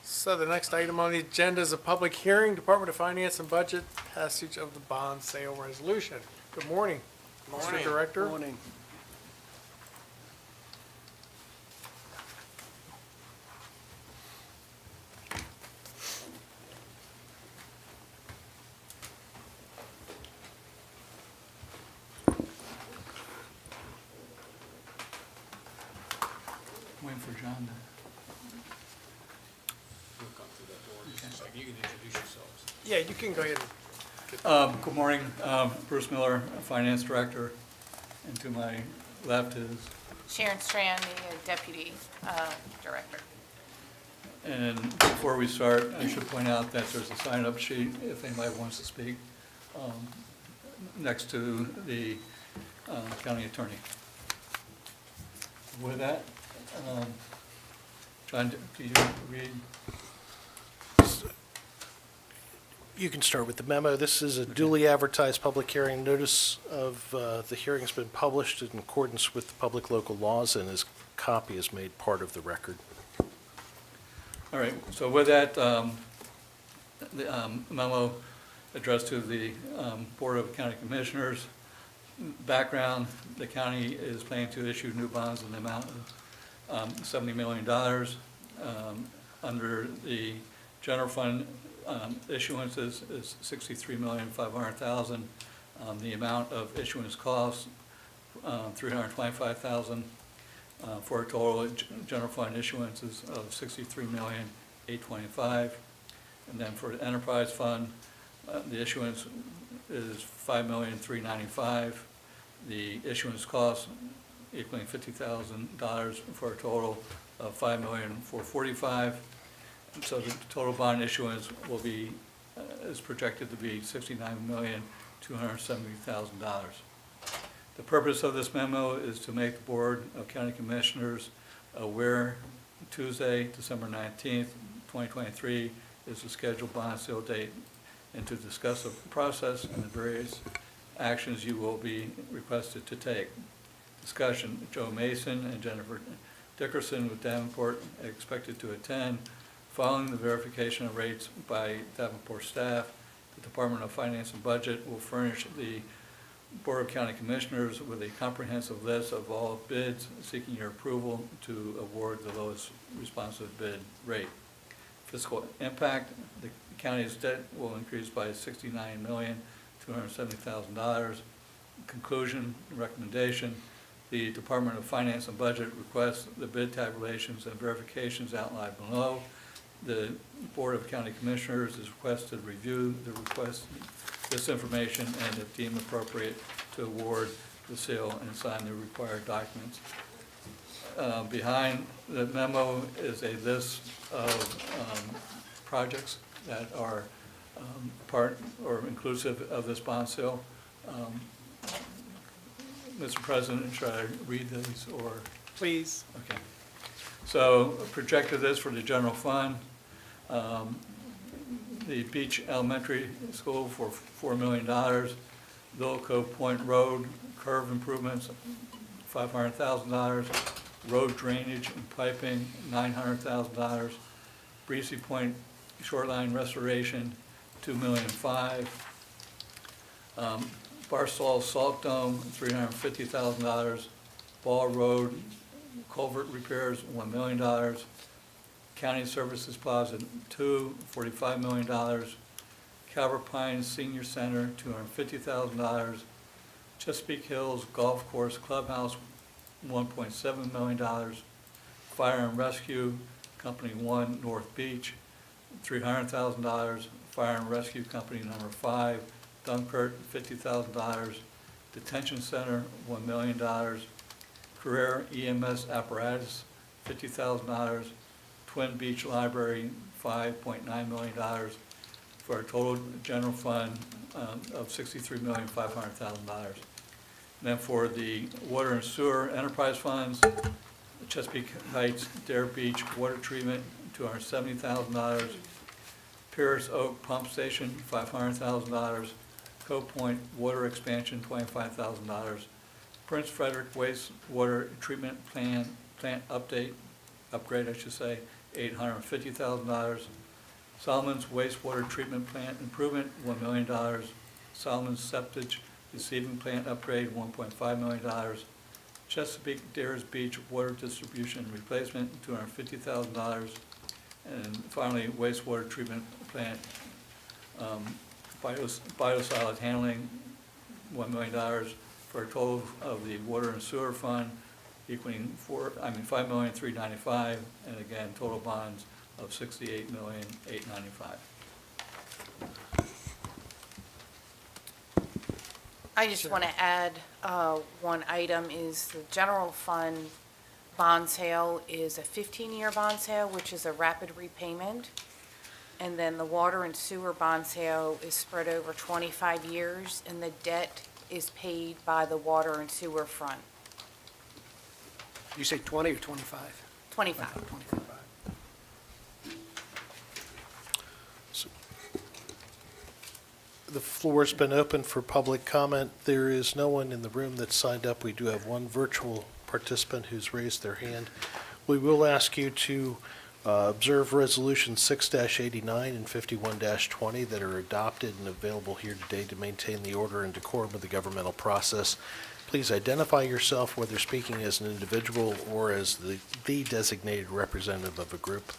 So the next item on the agenda is a public hearing, Department of Finance and Budget, passage of the bond sale resolution. Good morning, Mr. Morning. Director. Morning. Waiting for John to. Yeah, you can go ahead and Good morning, Bruce Miller, Finance Director, and to my left is, Sharon Strand, the Deputy Director. and before we start, I should point out that there's a sign-up sheet if anybody wants to speak, next to the county attorney. With that, John, can you read? You can start with the memo. This is a duly advertised public hearing. Notice of the hearing has been published in accordance with the public local laws, and his copy is made part of the record. All right, so with that, the memo addressed to the Board of County Commissioners. Background, the county is planning to issue new bonds in the amount of $70 million. Under the general fund issuances is $63,500,000. The amount of issuance costs, $325,000, for a total general fund issuances of $63,825,000. And then for the enterprise fund, the issuance is $5,395,000. The issuance costs equaling $50,000 for a total of $5,445,000. So the total bond issuance will be, is projected to be $69,270,000. The purpose of this memo is to make the Board of County Commissioners aware Tuesday, December 19th, 2023 is the scheduled bond sale date, and to discuss the process and the various actions you will be requested to take. Discussion, Joe Mason and Jennifer Dickerson with Davenport are expected to attend. Following the verification of rates by Davenport staff, the Department of Finance and Budget will furnish the Board of County Commissioners with a comprehensive list of all bids seeking your approval to award the lowest responsive bid rate. Fiscal impact, the county's debt will increase by $69,270,000. Conclusion, recommendation, the Department of Finance and Budget requests the bid tabulations and verifications outlined below. The Board of County Commissioners is requested to review the request, this information, and if deemed appropriate, to award the sale and sign the required documents. Behind the memo is a list of projects that are part or inclusive of this bond sale. Mr. President, should I read these or? Please. Okay. So projected this for the general fund. The Beach Elementary School for $4 million. Little Cove Point Road curve improvements, $500,000. Road drainage and piping, $900,000. Breezy Point shoreline restoration, $2,500,000. Barsall Salt Dome, $350,000. Ball Road culvert repairs, $1 million. County Services Plaza 2, $45 million. Calvert Pines Senior Center, $250,000. Chesapeake Hills Golf Course Clubhouse, $1.7 million. Fire and Rescue Company 1 North Beach, $300,000. Fire and Rescue Company number 5 Dunkirk, $50,000. Detention Center, $1 million. Career EMS Apparatus, $50,000. Twin Beach Library, $5.9 million, for a total general fund of $63,500,000. And then for the water and sewer enterprise funds, Chesapeake Heights Dare Beach Water Treatment, $270,000. Pierce Oak Pump Station, $500,000. Cove Point Water Expansion, $25,000. Prince Frederick Wastewater Treatment Plant upgrade, I should say, $850,000. Solomon's Wastewater Treatment Plant Improvement, $1 million. Solomon's Septic Receiving Plant Upgrade, $1.5 million. Chesapeake Dares Beach Water Distribution Replacement, $250,000. And finally, Wastewater Treatment Plant Biosolid Handling, $1 million, for a total of the Water and Sewer Fund equaling $5,395,000, and again, total bonds of $68,895,000. I just want to add one item is the general fund bond sale is a 15-year bond sale, which is a rapid repayment. And then the water and sewer bond sale is spread over 25 years, and the debt is paid by the water and sewer fund. You say 20 or 25? 25. 25. The floor's been open for public comment. There is no one in the room that's signed up. We do have one virtual participant who's raised their hand. We will ask you to observe Resolution 6-89 and 51-20 that are adopted and available here today to maintain the order and decorum of the governmental process. Please identify yourself, whether speaking as an individual or as the designated representative of a group.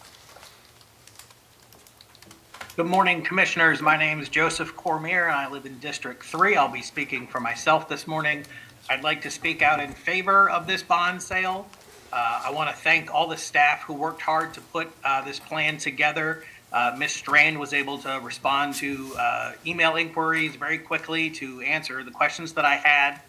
Good morning, Commissioners. My name is Joseph Cormier, and I live in District 3. I'll be speaking for myself this morning. I'd like to speak out in favor of this bond sale. I want to thank all the staff who worked hard to put this plan together. Ms. Strand was able to respond to email inquiries very quickly to answer the questions that I had.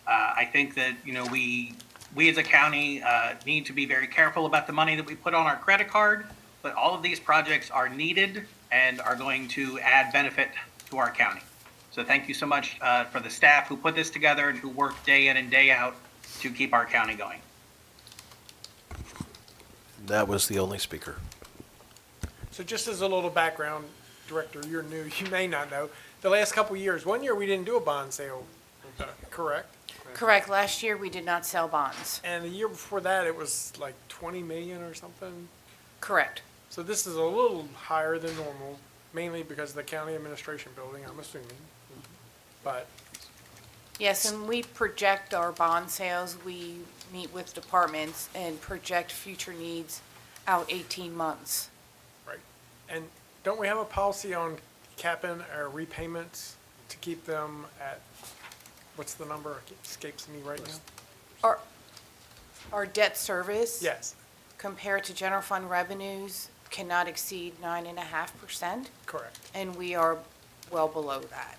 I think that, we as a county need to be very careful about the money that we put on our credit card, but all of these projects are needed and are going to add benefit to our county. So thank you so much for the staff who put this together and who worked day in and day out to keep our county going. That was the only speaker. So just as a little background, Director, you're new, you may not know, the last couple of years, one year we didn't do a bond sale, correct? Correct. Last year, we did not sell bonds. And the year before that, it was like 20 million or something? Correct. So this is a little higher than normal, mainly because of the county administration building, I'm assuming. But Yes, and we project our bond sales. We meet with departments and project future needs out 18 months. right. And don't we have a policy on capping our repayments to keep them at, what's the number? It escapes me right now. Our debt service. Yes, Compared to general fund revenues cannot exceed 9.5%, correct. and we are well below that.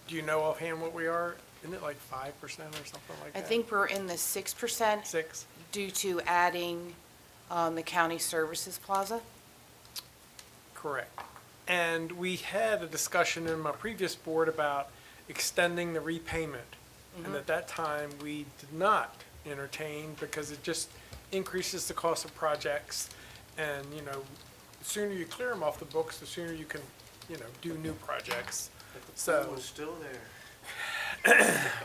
Do you know offhand what we are? Isn't it like 5% or something like I that? think we're in the 6% 6? due to adding the county services plaza. Correct. And we had a discussion in my previous board about extending the repayment. And at that time, we did not entertain because it just increases the cost of projects. And, the sooner you clear them off the books, the sooner you can, do new projects. So It's still there.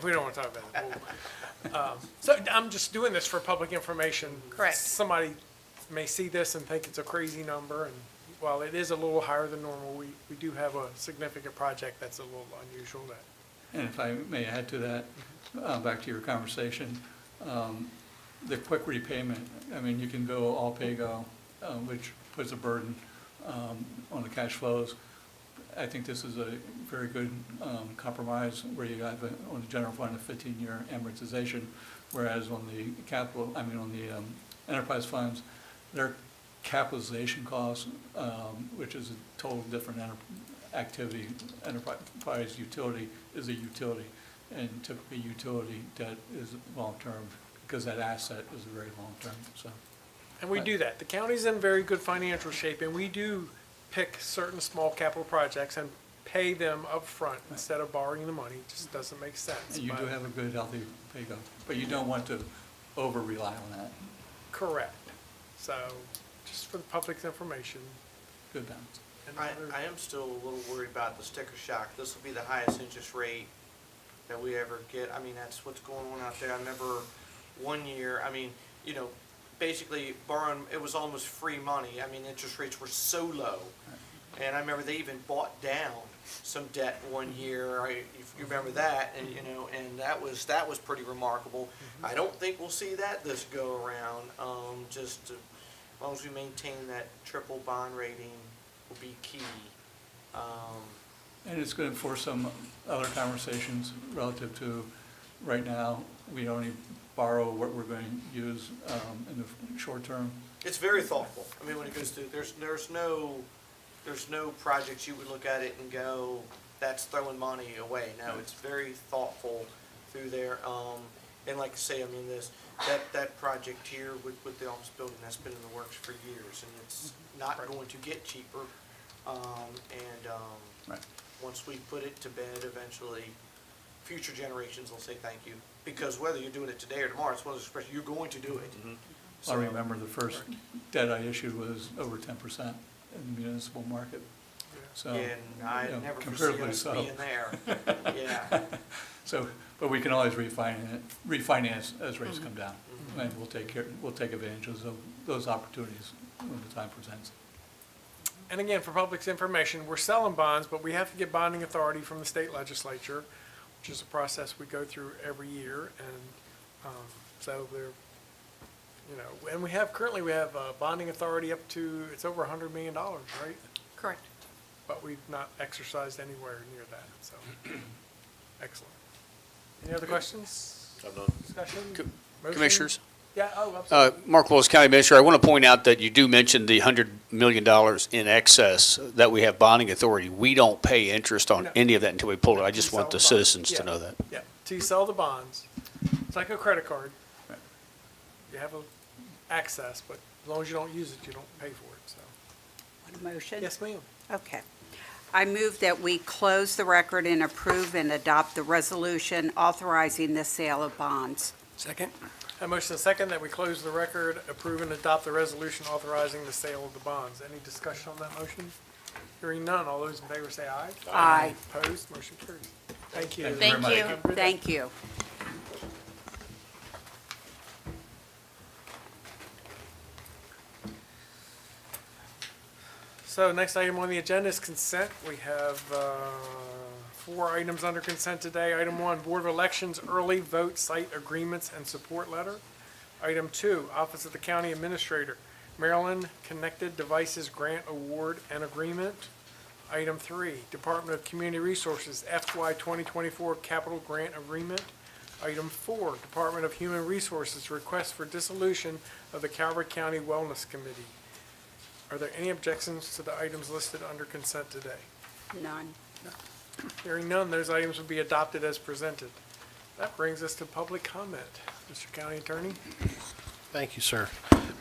we don't want to talk about it. So I'm just doing this for public information. Correct. Somebody may see this and think it's a crazy number, and while it is a little higher than normal, we do have a significant project that's a little unusual. And if I may add to that, back to your conversation, the quick repayment, you can go all pay go, which puts a burden on the cash flows. I think this is a very good compromise where you have on the general fund a 15-year amortization, whereas on the on the enterprise funds, their capitalization costs, which is a total different activity. Enterprise utility is a utility, and typically utility debt is long-term because that asset is very long-term, so. And we do that. The county's in very good financial shape, and we do pick certain small capital projects and pay them up front instead of borrowing the money. It just doesn't make sense. And you do but- have a good, healthy pay-go, but you don't want to over-rely on that. Correct. So, just for the public's information. Good balance. and I other- am still a little worried about the sticker shock. This will be the highest interest rate that we ever get. That's what's going on out there. I remember one year, basically borrowing, it was almost free money. Interest rates were so low. And I remember they even bought down some debt one year. If you remember that, and and that was pretty remarkable. I don't think we'll see that this go around. As long as we maintain that triple bond rating will be key. And it's good for some other conversations relative to, right now, we only borrow what we're going to use in the short term. It's very thoughtful. When it goes through, there's no projects you would look at it and go, that's throwing money away. No, it's very thoughtful through there. And like I say, that project here with the office building, that's been in the works for years, and it's not going to get cheaper. Right. Once we put it to bed, eventually, future generations will say thank you. Because whether you're doing it today or tomorrow, it's one of those expressions, you're going to do it. I remember the first debt I issued was over 10% in the municipal market. So, And I you know, never foresee comparatively us so. being there. Yeah. So, but we can always refinance as rates come down. And we'll take advantage of those opportunities when the time presents. And again, for public's information, we're selling bonds, but we have to get bonding authority from the state legislature, which is a process we go through every year. And so they're, you know, and we have bonding authority up to, it's over $100 million, right? Correct. But we've not exercised anywhere near that, so, excellent. Any other questions? Discussion? Motion? Commissioners? Yeah, oh, absolutely. Mark Willis, County Administrator, I want to point out that you do mention the $100 million in excess that we have bonding authority. We don't pay interest on No. any of that until we pull it. I just Sell want the the bonds. citizens Yeah. to know that. Yeah, till you sell the bonds. It's like a credit card. You have access, but as long as you don't use it, you don't pay for it, so. Want a motion? Yes, ma'am. Okay. I move that we close the record and approve and adopt the resolution authorizing the sale of bonds. Second. A motion and second that we close the record, approve and adopt the resolution authorizing the sale of the bonds. Any discussion on that motion? Hearing none, all those in favor say aye. Aye. Opposed, motion carries. Thank you. Thank Thank very you. much. Have a good day. Thank you. So next item on the agenda is consent. We have 4 items under consent today. Item 1, Board of Elections Early Vote Site Agreements and Support Letter. Item 2, Office of the County Administrator, Maryland Connected Devices Grant Award and Agreement. Item 3, Department of Community Resources FY 2024 Capital Grant Agreement. Item 4, Department of Human Resources Request for Dissolution of the Calvert County Wellness Committee. Are there any objections to the items listed under consent today? None. Hearing none, those items will be adopted as presented. That brings us to public comment. Mr. County Attorney? Thank you, sir.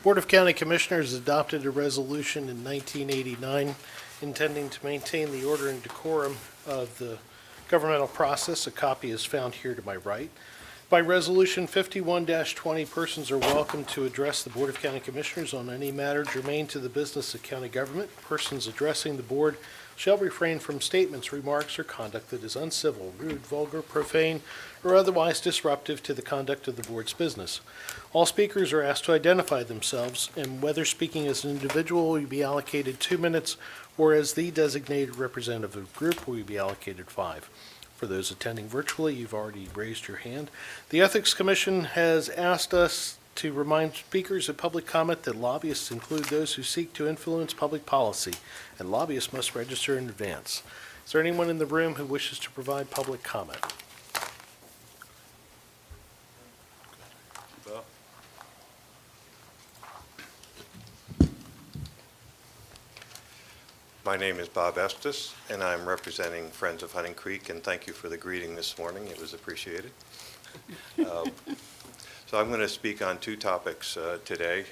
Board of County Commissioners adopted a resolution in 1989 intending to maintain the order and decorum of the governmental process. A copy is found here to my right. By Resolution 51-20, persons are welcome to address the Board of County Commissioners on any matter germane to the business of county government. Persons addressing the board shall refrain from statements, remarks, or conduct that is uncivil, rude, vulgar, profane, or otherwise disruptive to the conduct of the board's business. All speakers are asked to identify themselves, and whether speaking as an individual will be allocated 2 minutes, or as the designated representative of the group will be allocated 5. For those attending virtually, you've already raised your hand. The Ethics Commission has asked us to remind speakers of public comment that lobbyists include those who seek to influence public policy, and lobbyists must register in advance. Is there anyone in the room who wishes to provide public comment? My name is Bob Estes, and I'm representing Friends of Hunting Creek, and thank you for the greeting this morning. It was appreciated. So I'm going to speak on 2 topics today.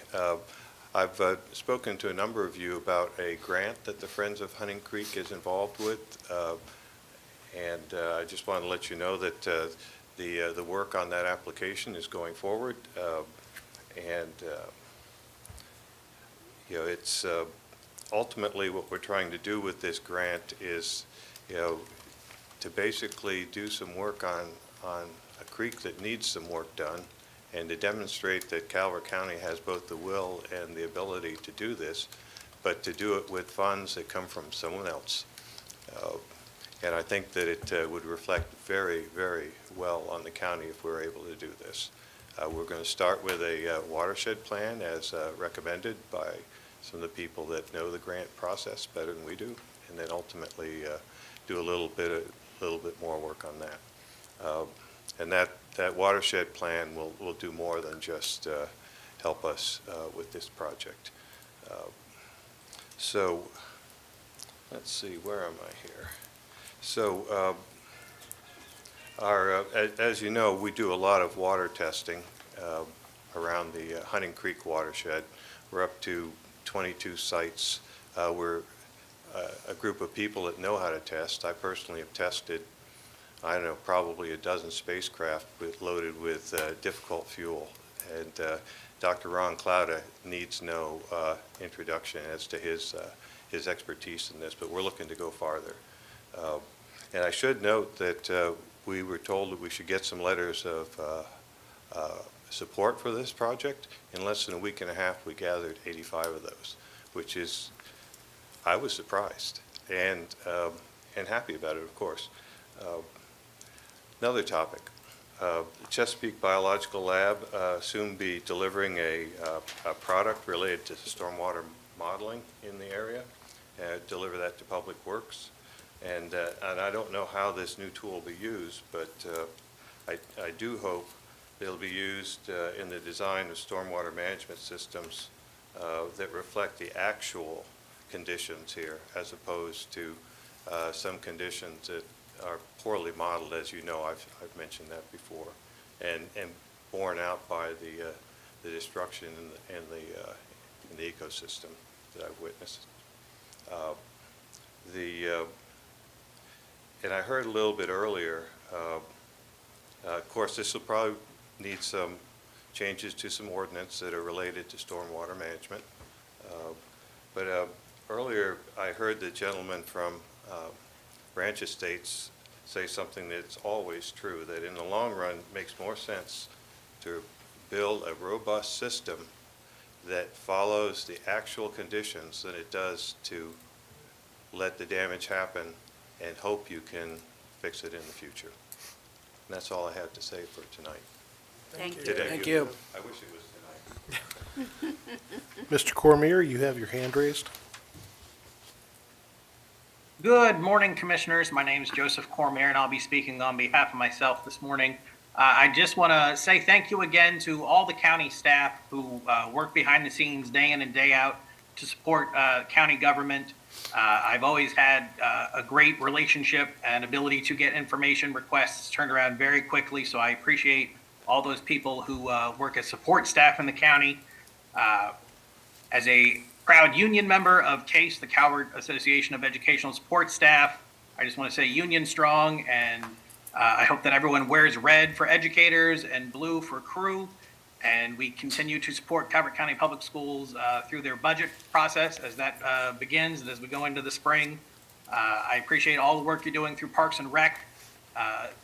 I've spoken to a number of you about a grant that the Friends of Hunting Creek is involved with, and I just want to let you know that the work on that application is going forward, and you know, it's ultimately what we're trying to do with this grant is, you know, to basically do some work on a creek that needs some work done, and to demonstrate that Calvert County has both the will and the ability to do this, but to do it with funds that come from someone else. And I think that it would reflect very, very well on the county if we're able to do this. We're going to start with a watershed plan as recommended by some of the people that know the grant process better than we do, and then ultimately do a little bit more work on that. And that watershed plan will do more than just help us with this project. So let's see, where am I here? So as you know, we do a lot of water testing around the Hunting Creek watershed. We're up to 22 sites. We're a group of people that know how to test. I personally have tested, I don't know, probably a dozen spacecraft loaded with difficult fuel. And Dr. Ron Clouda needs no introduction as to his his expertise in this, but we're looking to go farther. And I should note that we were told that we should get some letters of support for this project. In less than a week and a half, we gathered 85 of those, which is, I was surprised and happy about it, of course. Another topic, the Chesapeake Biological Lab soon be delivering a product related to stormwater modeling in the area, deliver that to Public Works. And I don't know how this new tool will be used, but I do hope it'll be used in the design of stormwater management systems that reflect the actual conditions here, as opposed to some conditions that are poorly modeled, as you know. I've mentioned that before, and borne out by the destruction in the ecosystem that I've witnessed. And I heard a little bit earlier, of course, this will probably need some changes to some ordinance that are related to stormwater management. But earlier, I heard the gentleman from Ranch Estates say something that's always true, that in the long run, it makes more sense to build a robust system that follows the actual conditions than it does to let the damage happen and hope you can fix it in the future. And that's all I have to say for tonight. Thank you. Thank you. I wish it was tonight. Mr. Cormier, you have your hand raised. Good morning, Commissioners. My name is Joseph Cormier, and I'll be speaking on behalf of myself this morning. I just want to say thank you again to all the county staff who work behind the scenes day in and day out to support county government. I've always had a great relationship and ability to get information requests turned around very quickly, so I appreciate all those people who work as support staff in the county. As a proud union member of CASE, the Calvert Association of Educational Support Staff, I just want to say union strong, and I hope that everyone wears red for educators and blue for crew, and we continue to support Calvert County Public Schools through their budget process as that begins and as we go into the spring. I appreciate all the work you're doing through Parks and Rec,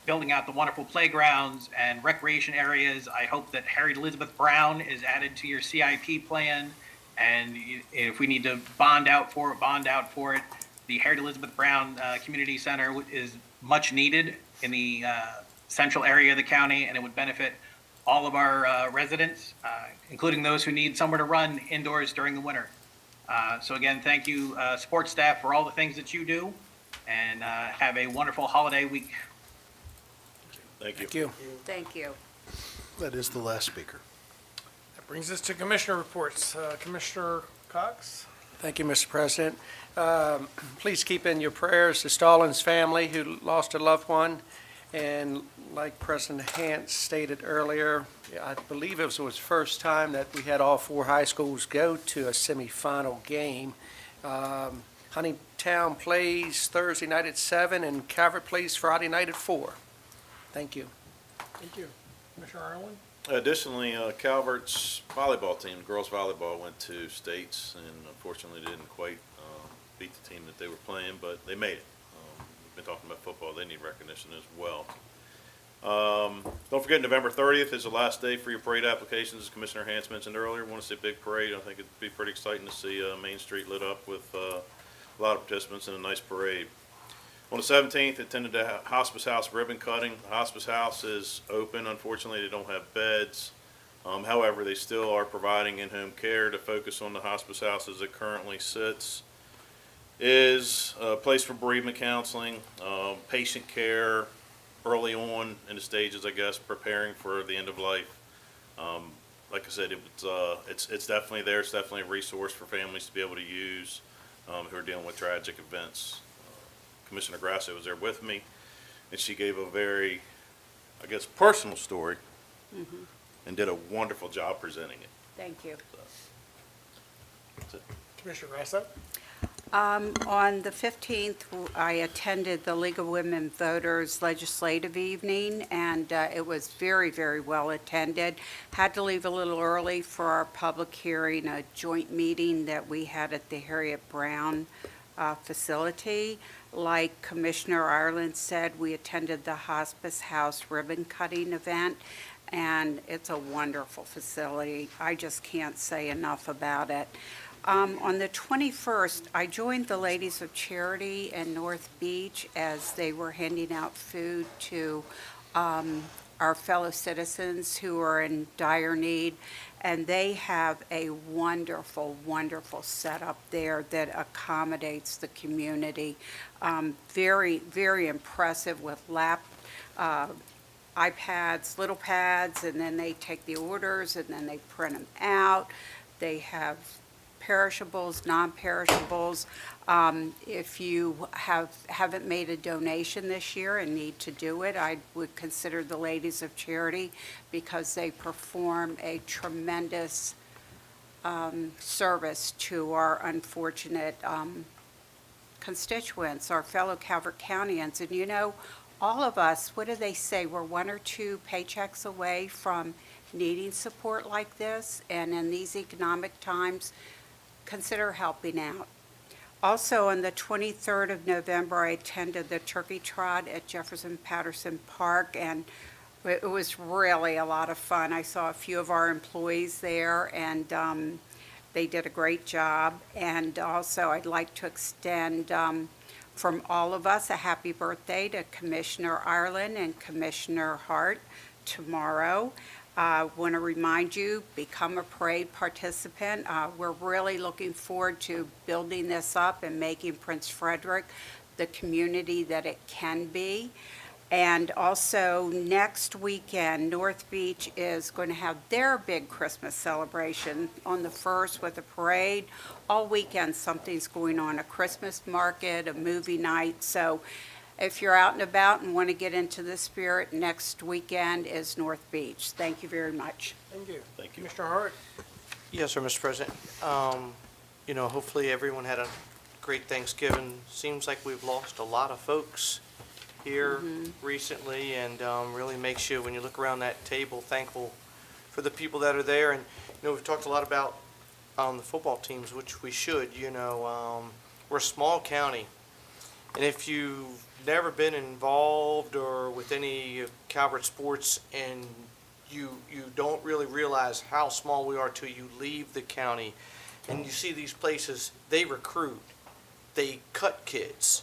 building out the wonderful playgrounds and recreation areas. I hope that Harriet Elizabeth Brown is added to your CIP plan, and if we need to bond out for it. The Harriet Elizabeth Brown Community Center is much needed in the central area of the county, and it would benefit all of our residents, including those who need somewhere to run indoors during the winter. So again, thank you, support staff, for all the things that you do, and have a wonderful holiday week. Thank you. Thank you. Thank you. That is the last speaker. That brings us to Commissioner reports. Commissioner Cox? Thank you, Mr. President. Please keep in your prayers the Stallings family who lost a loved one. And like President Hance stated earlier, I believe it was his first time that we had all 4 high schools go to a semifinal game. Huntingtown plays Thursday night at 7 and Calvert plays Friday night at 4. Thank you. Thank you. Commissioner Ireland? Additionally, Calvert's volleyball team, girls volleyball, went to states and unfortunately didn't quite beat the team that they were playing, but they made it. We've been talking about football. They need recognition as well. Don't forget, November 30th is the last day for your parade applications, as Commissioner Hance mentioned earlier. Want to see a big parade. I think it'd be pretty exciting to see Main Street lit up with a lot of participants in a nice parade. On the 17th, attended the Hospice House ribbon cutting. The Hospice House is open. Unfortunately, they don't have beds. However, they still are providing in-home care. To focus on the Hospice House as it currently sits is a place for bereavement counseling, patient care early on in the stages, I guess, preparing for the end of life. Like I said, it's definitely there. It's definitely a resource for families to be able to use who are dealing with tragic events. Commissioner Grasso was there with me, and she gave a very, I guess, personal story and did a wonderful job presenting it. Thank you. That's it. Commissioner Grasso? On the 15th, I attended the League of Women Voters Legislative Evening, and it was very, very well attended. Had to leave a little early for our public hearing, a joint meeting that we had at the Harriet Brown facility. Like Commissioner Ireland said, we attended the Hospice House ribbon cutting event, and it's a wonderful facility. I just can't say enough about it. On the 21st, I joined the Ladies of Charity in North Beach as they were handing out food to our fellow citizens who are in dire need. And they have a wonderful, wonderful setup there that accommodates the community. Very, very impressive with iPads, little pads, and then they take the orders and then they print them out. They have perishables, non-perishables. If you haven't made a donation this year and need to do it, I would consider the Ladies of Charity because they perform a tremendous service to our unfortunate constituents, our fellow Calvert Countyans. And you know, all of us, what do they say, we're 1 or 2 paychecks away from needing support like this, and in these economic times, consider helping out. Also, on the 23rd of November, I attended the Turkey Trot at Jefferson Patterson Park, and it was really a lot of fun. I saw a few of our employees there, and they did a great job. And also, I'd like to extend from all of us a happy birthday to Commissioner Ireland and Commissioner Hart tomorrow. I want to remind you, become a parade participant. We're really looking forward to building this up and making Prince Frederick the community that it can be. And also, next weekend, North Beach is going to have their big Christmas celebration on the 1st with a parade. All weekend, something's going on, a Christmas market, a movie night. So if you're out and about and want to get into the spirit, next weekend is North Beach. Thank you very much. Thank you. Thank you. Commissioner Hart? Yes, sir, Mr. President. Hopefully everyone had a great Thanksgiving. Seems like we've lost a lot of folks here recently, and really makes you, when you look around that table, thankful for the people that are there. And, we've talked a lot about the football teams, which we should. We're a small county, and if you've never been involved or with any Calvert sports, and you don't really realize how small we are till you leave the county and you see these places. They recruit, they cut kids,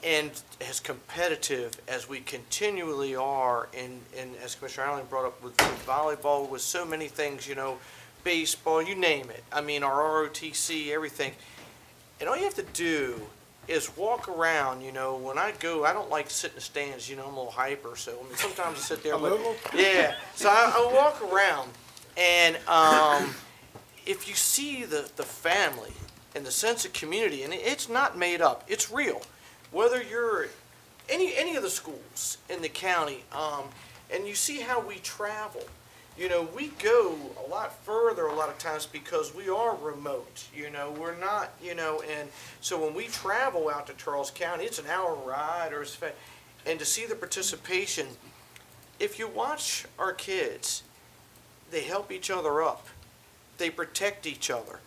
and as competitive as we continually are, and as Commissioner Allen brought up with volleyball, with so many things, baseball, you name it. I mean, our ROTC, everything. And all you have to do is walk around. When I go, I don't like to sit in the stands. I'm a little hyper, so sometimes I sit there. Yeah, so I walk around, and if you see the family and the sense of community, and it's not made up, it's real. Whether you're any of the schools in the county, and you see how we travel. We go a lot further a lot of times because we are remote. We're not, and so when we travel out to Charles County, it's an hour ride, and to see the participation, if you watch our kids, they help each other up. They protect each other.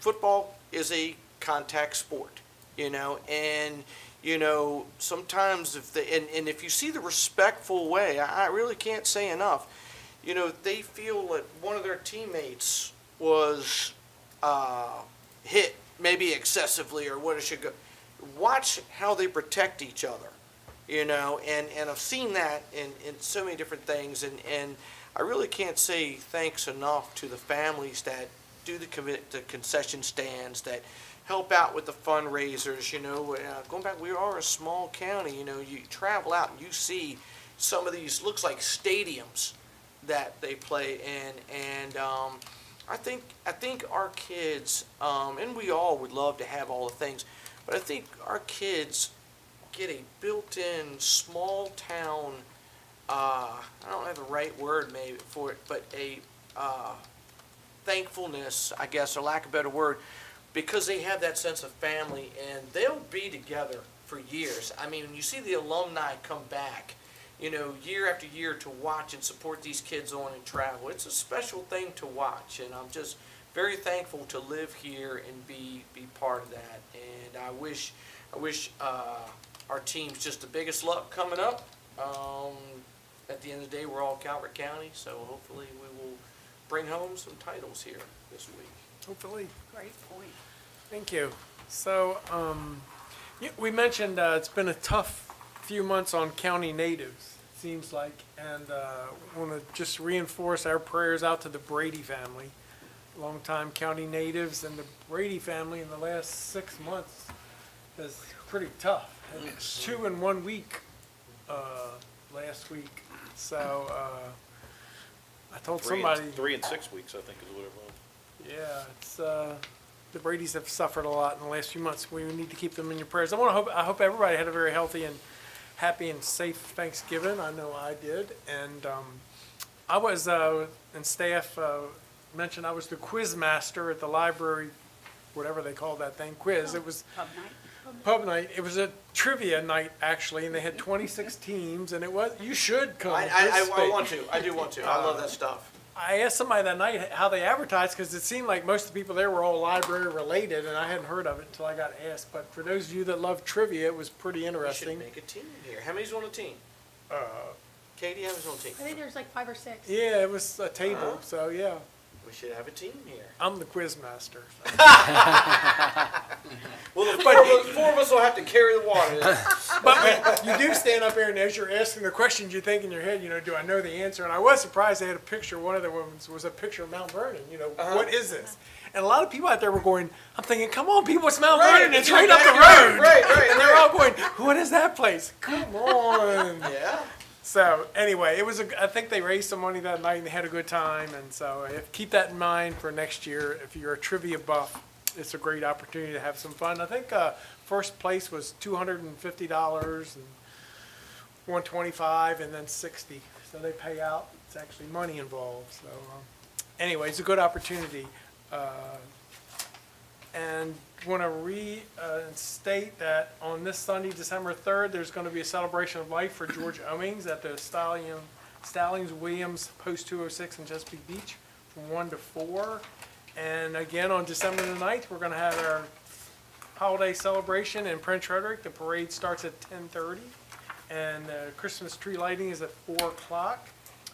Football is a contact sport, and sometimes if you see the respectful way, I really can't say enough. They feel that one of their teammates was hit, maybe excessively, or what it should go. Watch how they protect each other, and I've seen that in so many different things, and I really can't say thanks enough to the families that do the concession stands, that help out with the fundraisers. Going back, we are a small county. You travel out and you see some of these, looks like stadiums that they play in, and I think our kids, and we all would love to have all the things, but I think our kids get a built-in small town, I don't have the right word maybe for it, but a thankfulness, I guess, or lack of a better word, because they have that sense of family, and they'll be together for years. I mean, when you see the alumni come back, you know, year after year to watch and support these kids on and travel, it's a special thing to watch, and I'm just very thankful to live here and be part of that. And I wish our team's just the biggest luck coming up. At the end of the day, we're all Calvert County, so hopefully we will bring home some titles here this week. Hopefully. Great point. Thank you. So, we mentioned it's been a tough few months on county natives, it seems like, and want to just reinforce our prayers out to the Brady family, longtime county natives, and the Brady family in the last 6 months is pretty tough. And it's 2 in 1 week last week. So I told somebody. 3 and 6 weeks, I think, is what it was. Yeah, it's the Bradys have suffered a lot in the last few months. We need to keep them in your prayers. I hope everybody had a very healthy and happy and safe Thanksgiving. I know I did, and I was and staff mentioned I was the quiz master at the library, whatever they call that thing, quiz. It was Pub night? pub night. It was a trivia night actually, and they had 26 teams, and it was you should come. I want to. I do want to. I love that stuff. I asked somebody that night how they advertised, because it seemed like most of the people there were all library related, and I hadn't heard of it until I got asked. But for those of you that love trivia, it was pretty We should interesting. make a team here. How many's on the team? Katie, how many's on the team? I think there's like 5 or 6. Yeah, it was a table, so yeah. We should have a team here. I'm the quiz master. Well, the four of us will have to carry the water. But you do stand up here, and as you're asking the questions, you think in your head, you know, do I know the answer? And I was surprised they had a picture. One of the ones was a picture of Mount Vernon. You know, what is this? And a lot of people out there were going, I'm thinking, come on, people, it's Mount Vernon. It's right up the road. Right. And they're all going, what is that place? Come on. Yeah. So anyway, I think they raised some money that night and they had a good time. And so keep that in mind for next year. If you're a trivia buff, it's a great opportunity to have some fun. I think first place was $250 and $125 and then $60. So they pay out. It's actually money involved. So anyway, it's a good opportunity. And want to restate that on this Sunday, December 3rd, there's going to be a celebration of life for George Owings at the Stallions Williams Post 206 in Chesapeake Beach from 1 to 4. And again, on December the 9th, we're going to have our holiday celebration in Prince Frederick. The parade starts at 10:30, and Christmas tree lighting is at 4 o'clock.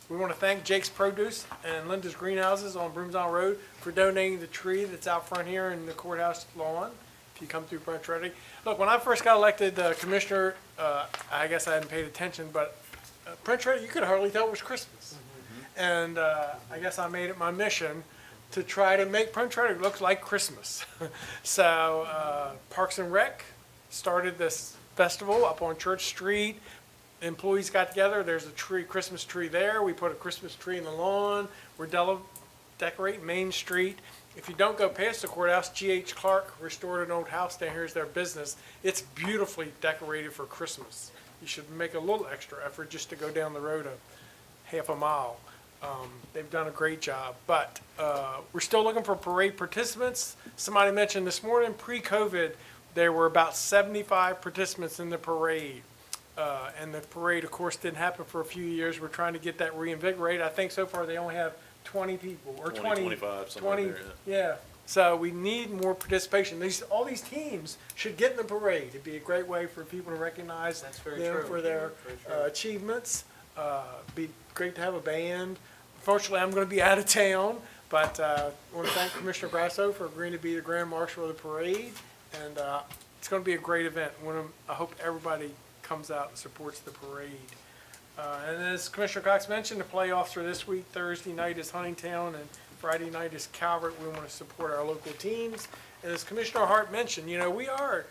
We want to thank Jake's Produce and Linda's Greenhouses on Broomsdown Road for donating the tree that's out front here in the courthouse lawn, if you come through Prince Frederick. Look, when I first got elected commissioner, I guess I hadn't paid attention, but Prince Frederick, you could hardly tell it was Christmas. And I guess I made it my mission to try to make Prince Frederick look like Christmas. So Parks and Rec started this festival up on Church Street. Employees got together. There's a Christmas tree there. We put a Christmas tree in the lawn. We're decorating Main Street. If you don't go past the courthouse, G.H. Clark restored an old house down here as their business. It's beautifully decorated for Christmas. You should make a little extra effort just to go down the road a half a mile. They've done a great job, but we're still looking for parade participants. Somebody mentioned this morning, pre-COVID, there were about 75 participants in the parade. And the parade, of course, didn't happen for a few years. We're trying to get that reinvigorated. I think so far they only have 20 people, or 25, somewhere 20, there, yeah. So we need more participation. All these teams should get in the parade. It'd be a great way for people to recognize That's very them true. for their achievements. Be great to have a band. Unfortunately, I'm going to be out of town, but I want to thank Commissioner Grasso for agreeing to be the Grand Marshal of the parade, and it's going to be a great event. I hope everybody comes out and supports the parade. And as Commissioner Cox mentioned, the playoffs are this week. Thursday night is Huntingtown, and Friday night is Calvert. We want to support our local teams. And as Commissioner Hart mentioned, you know, we're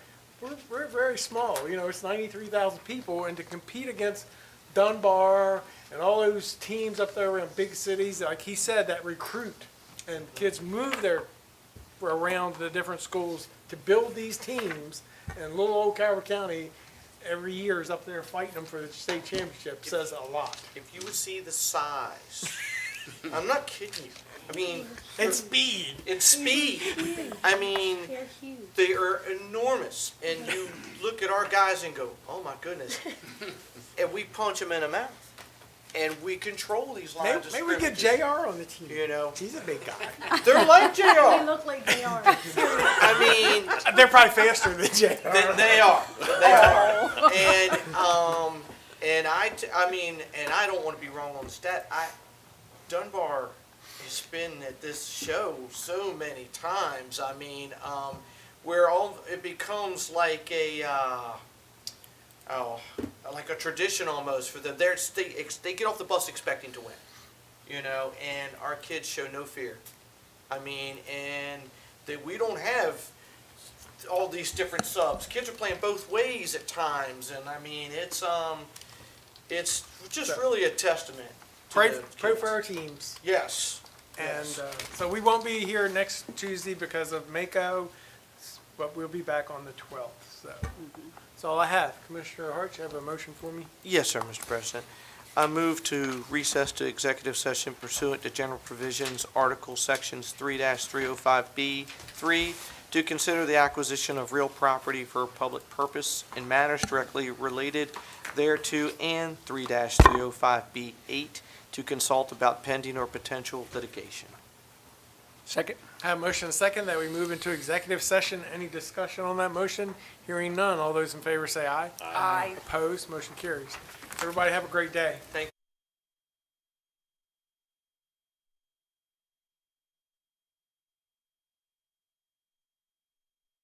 very small. You know, it's 93,000 people, and to compete against Dunbar and all those teams up there in big cities, like he said, that recruit and kids move around the different schools to build these teams. And little old Calvert County every year is up there fighting them for the state championship. Says a lot. If you would see the size, I'm not kidding you. I mean, It's speed. it's speed. I mean, They're huge. they are enormous, and you look at our guys and go, "Oh my goodness!" And we punch them in the mouth, and we control these lines of Maybe we get scrimmages. JR on the team. You know, He's a big guy. they're like They JR. look like they are. I mean, They're probably faster than JR. they are. They are. And I mean, and I don't want to be wrong on the stat. Dunbar has been at this show so many times. I mean, where it becomes like a like a tradition almost for them. They get off the bus expecting to win, you know, and our kids show no fear. I mean, and we don't have all these different subs. Kids are playing both ways at times, and I mean, it's just really a testament. to Pray, the pray kids. for our teams. Yes. And Yes. so we won't be here next Tuesday because of Mako, but we'll be back on the 12th. So that's all I have. Commissioner Hart, you have a motion for me? Yes, sir, Mr. President. I move to recess to executive session pursuant to general provisions, Article Sections 3-305B3, to consider the acquisition of real property for public purpose in matters directly related thereto, and 3-305B8, to consult about pending or potential litigation. Second. I have a motion and a second that we move into executive session. Any discussion on that motion? Hearing none. All those in favor say aye. Aye. Opposed? Motion carries. Everybody have a great day. Thank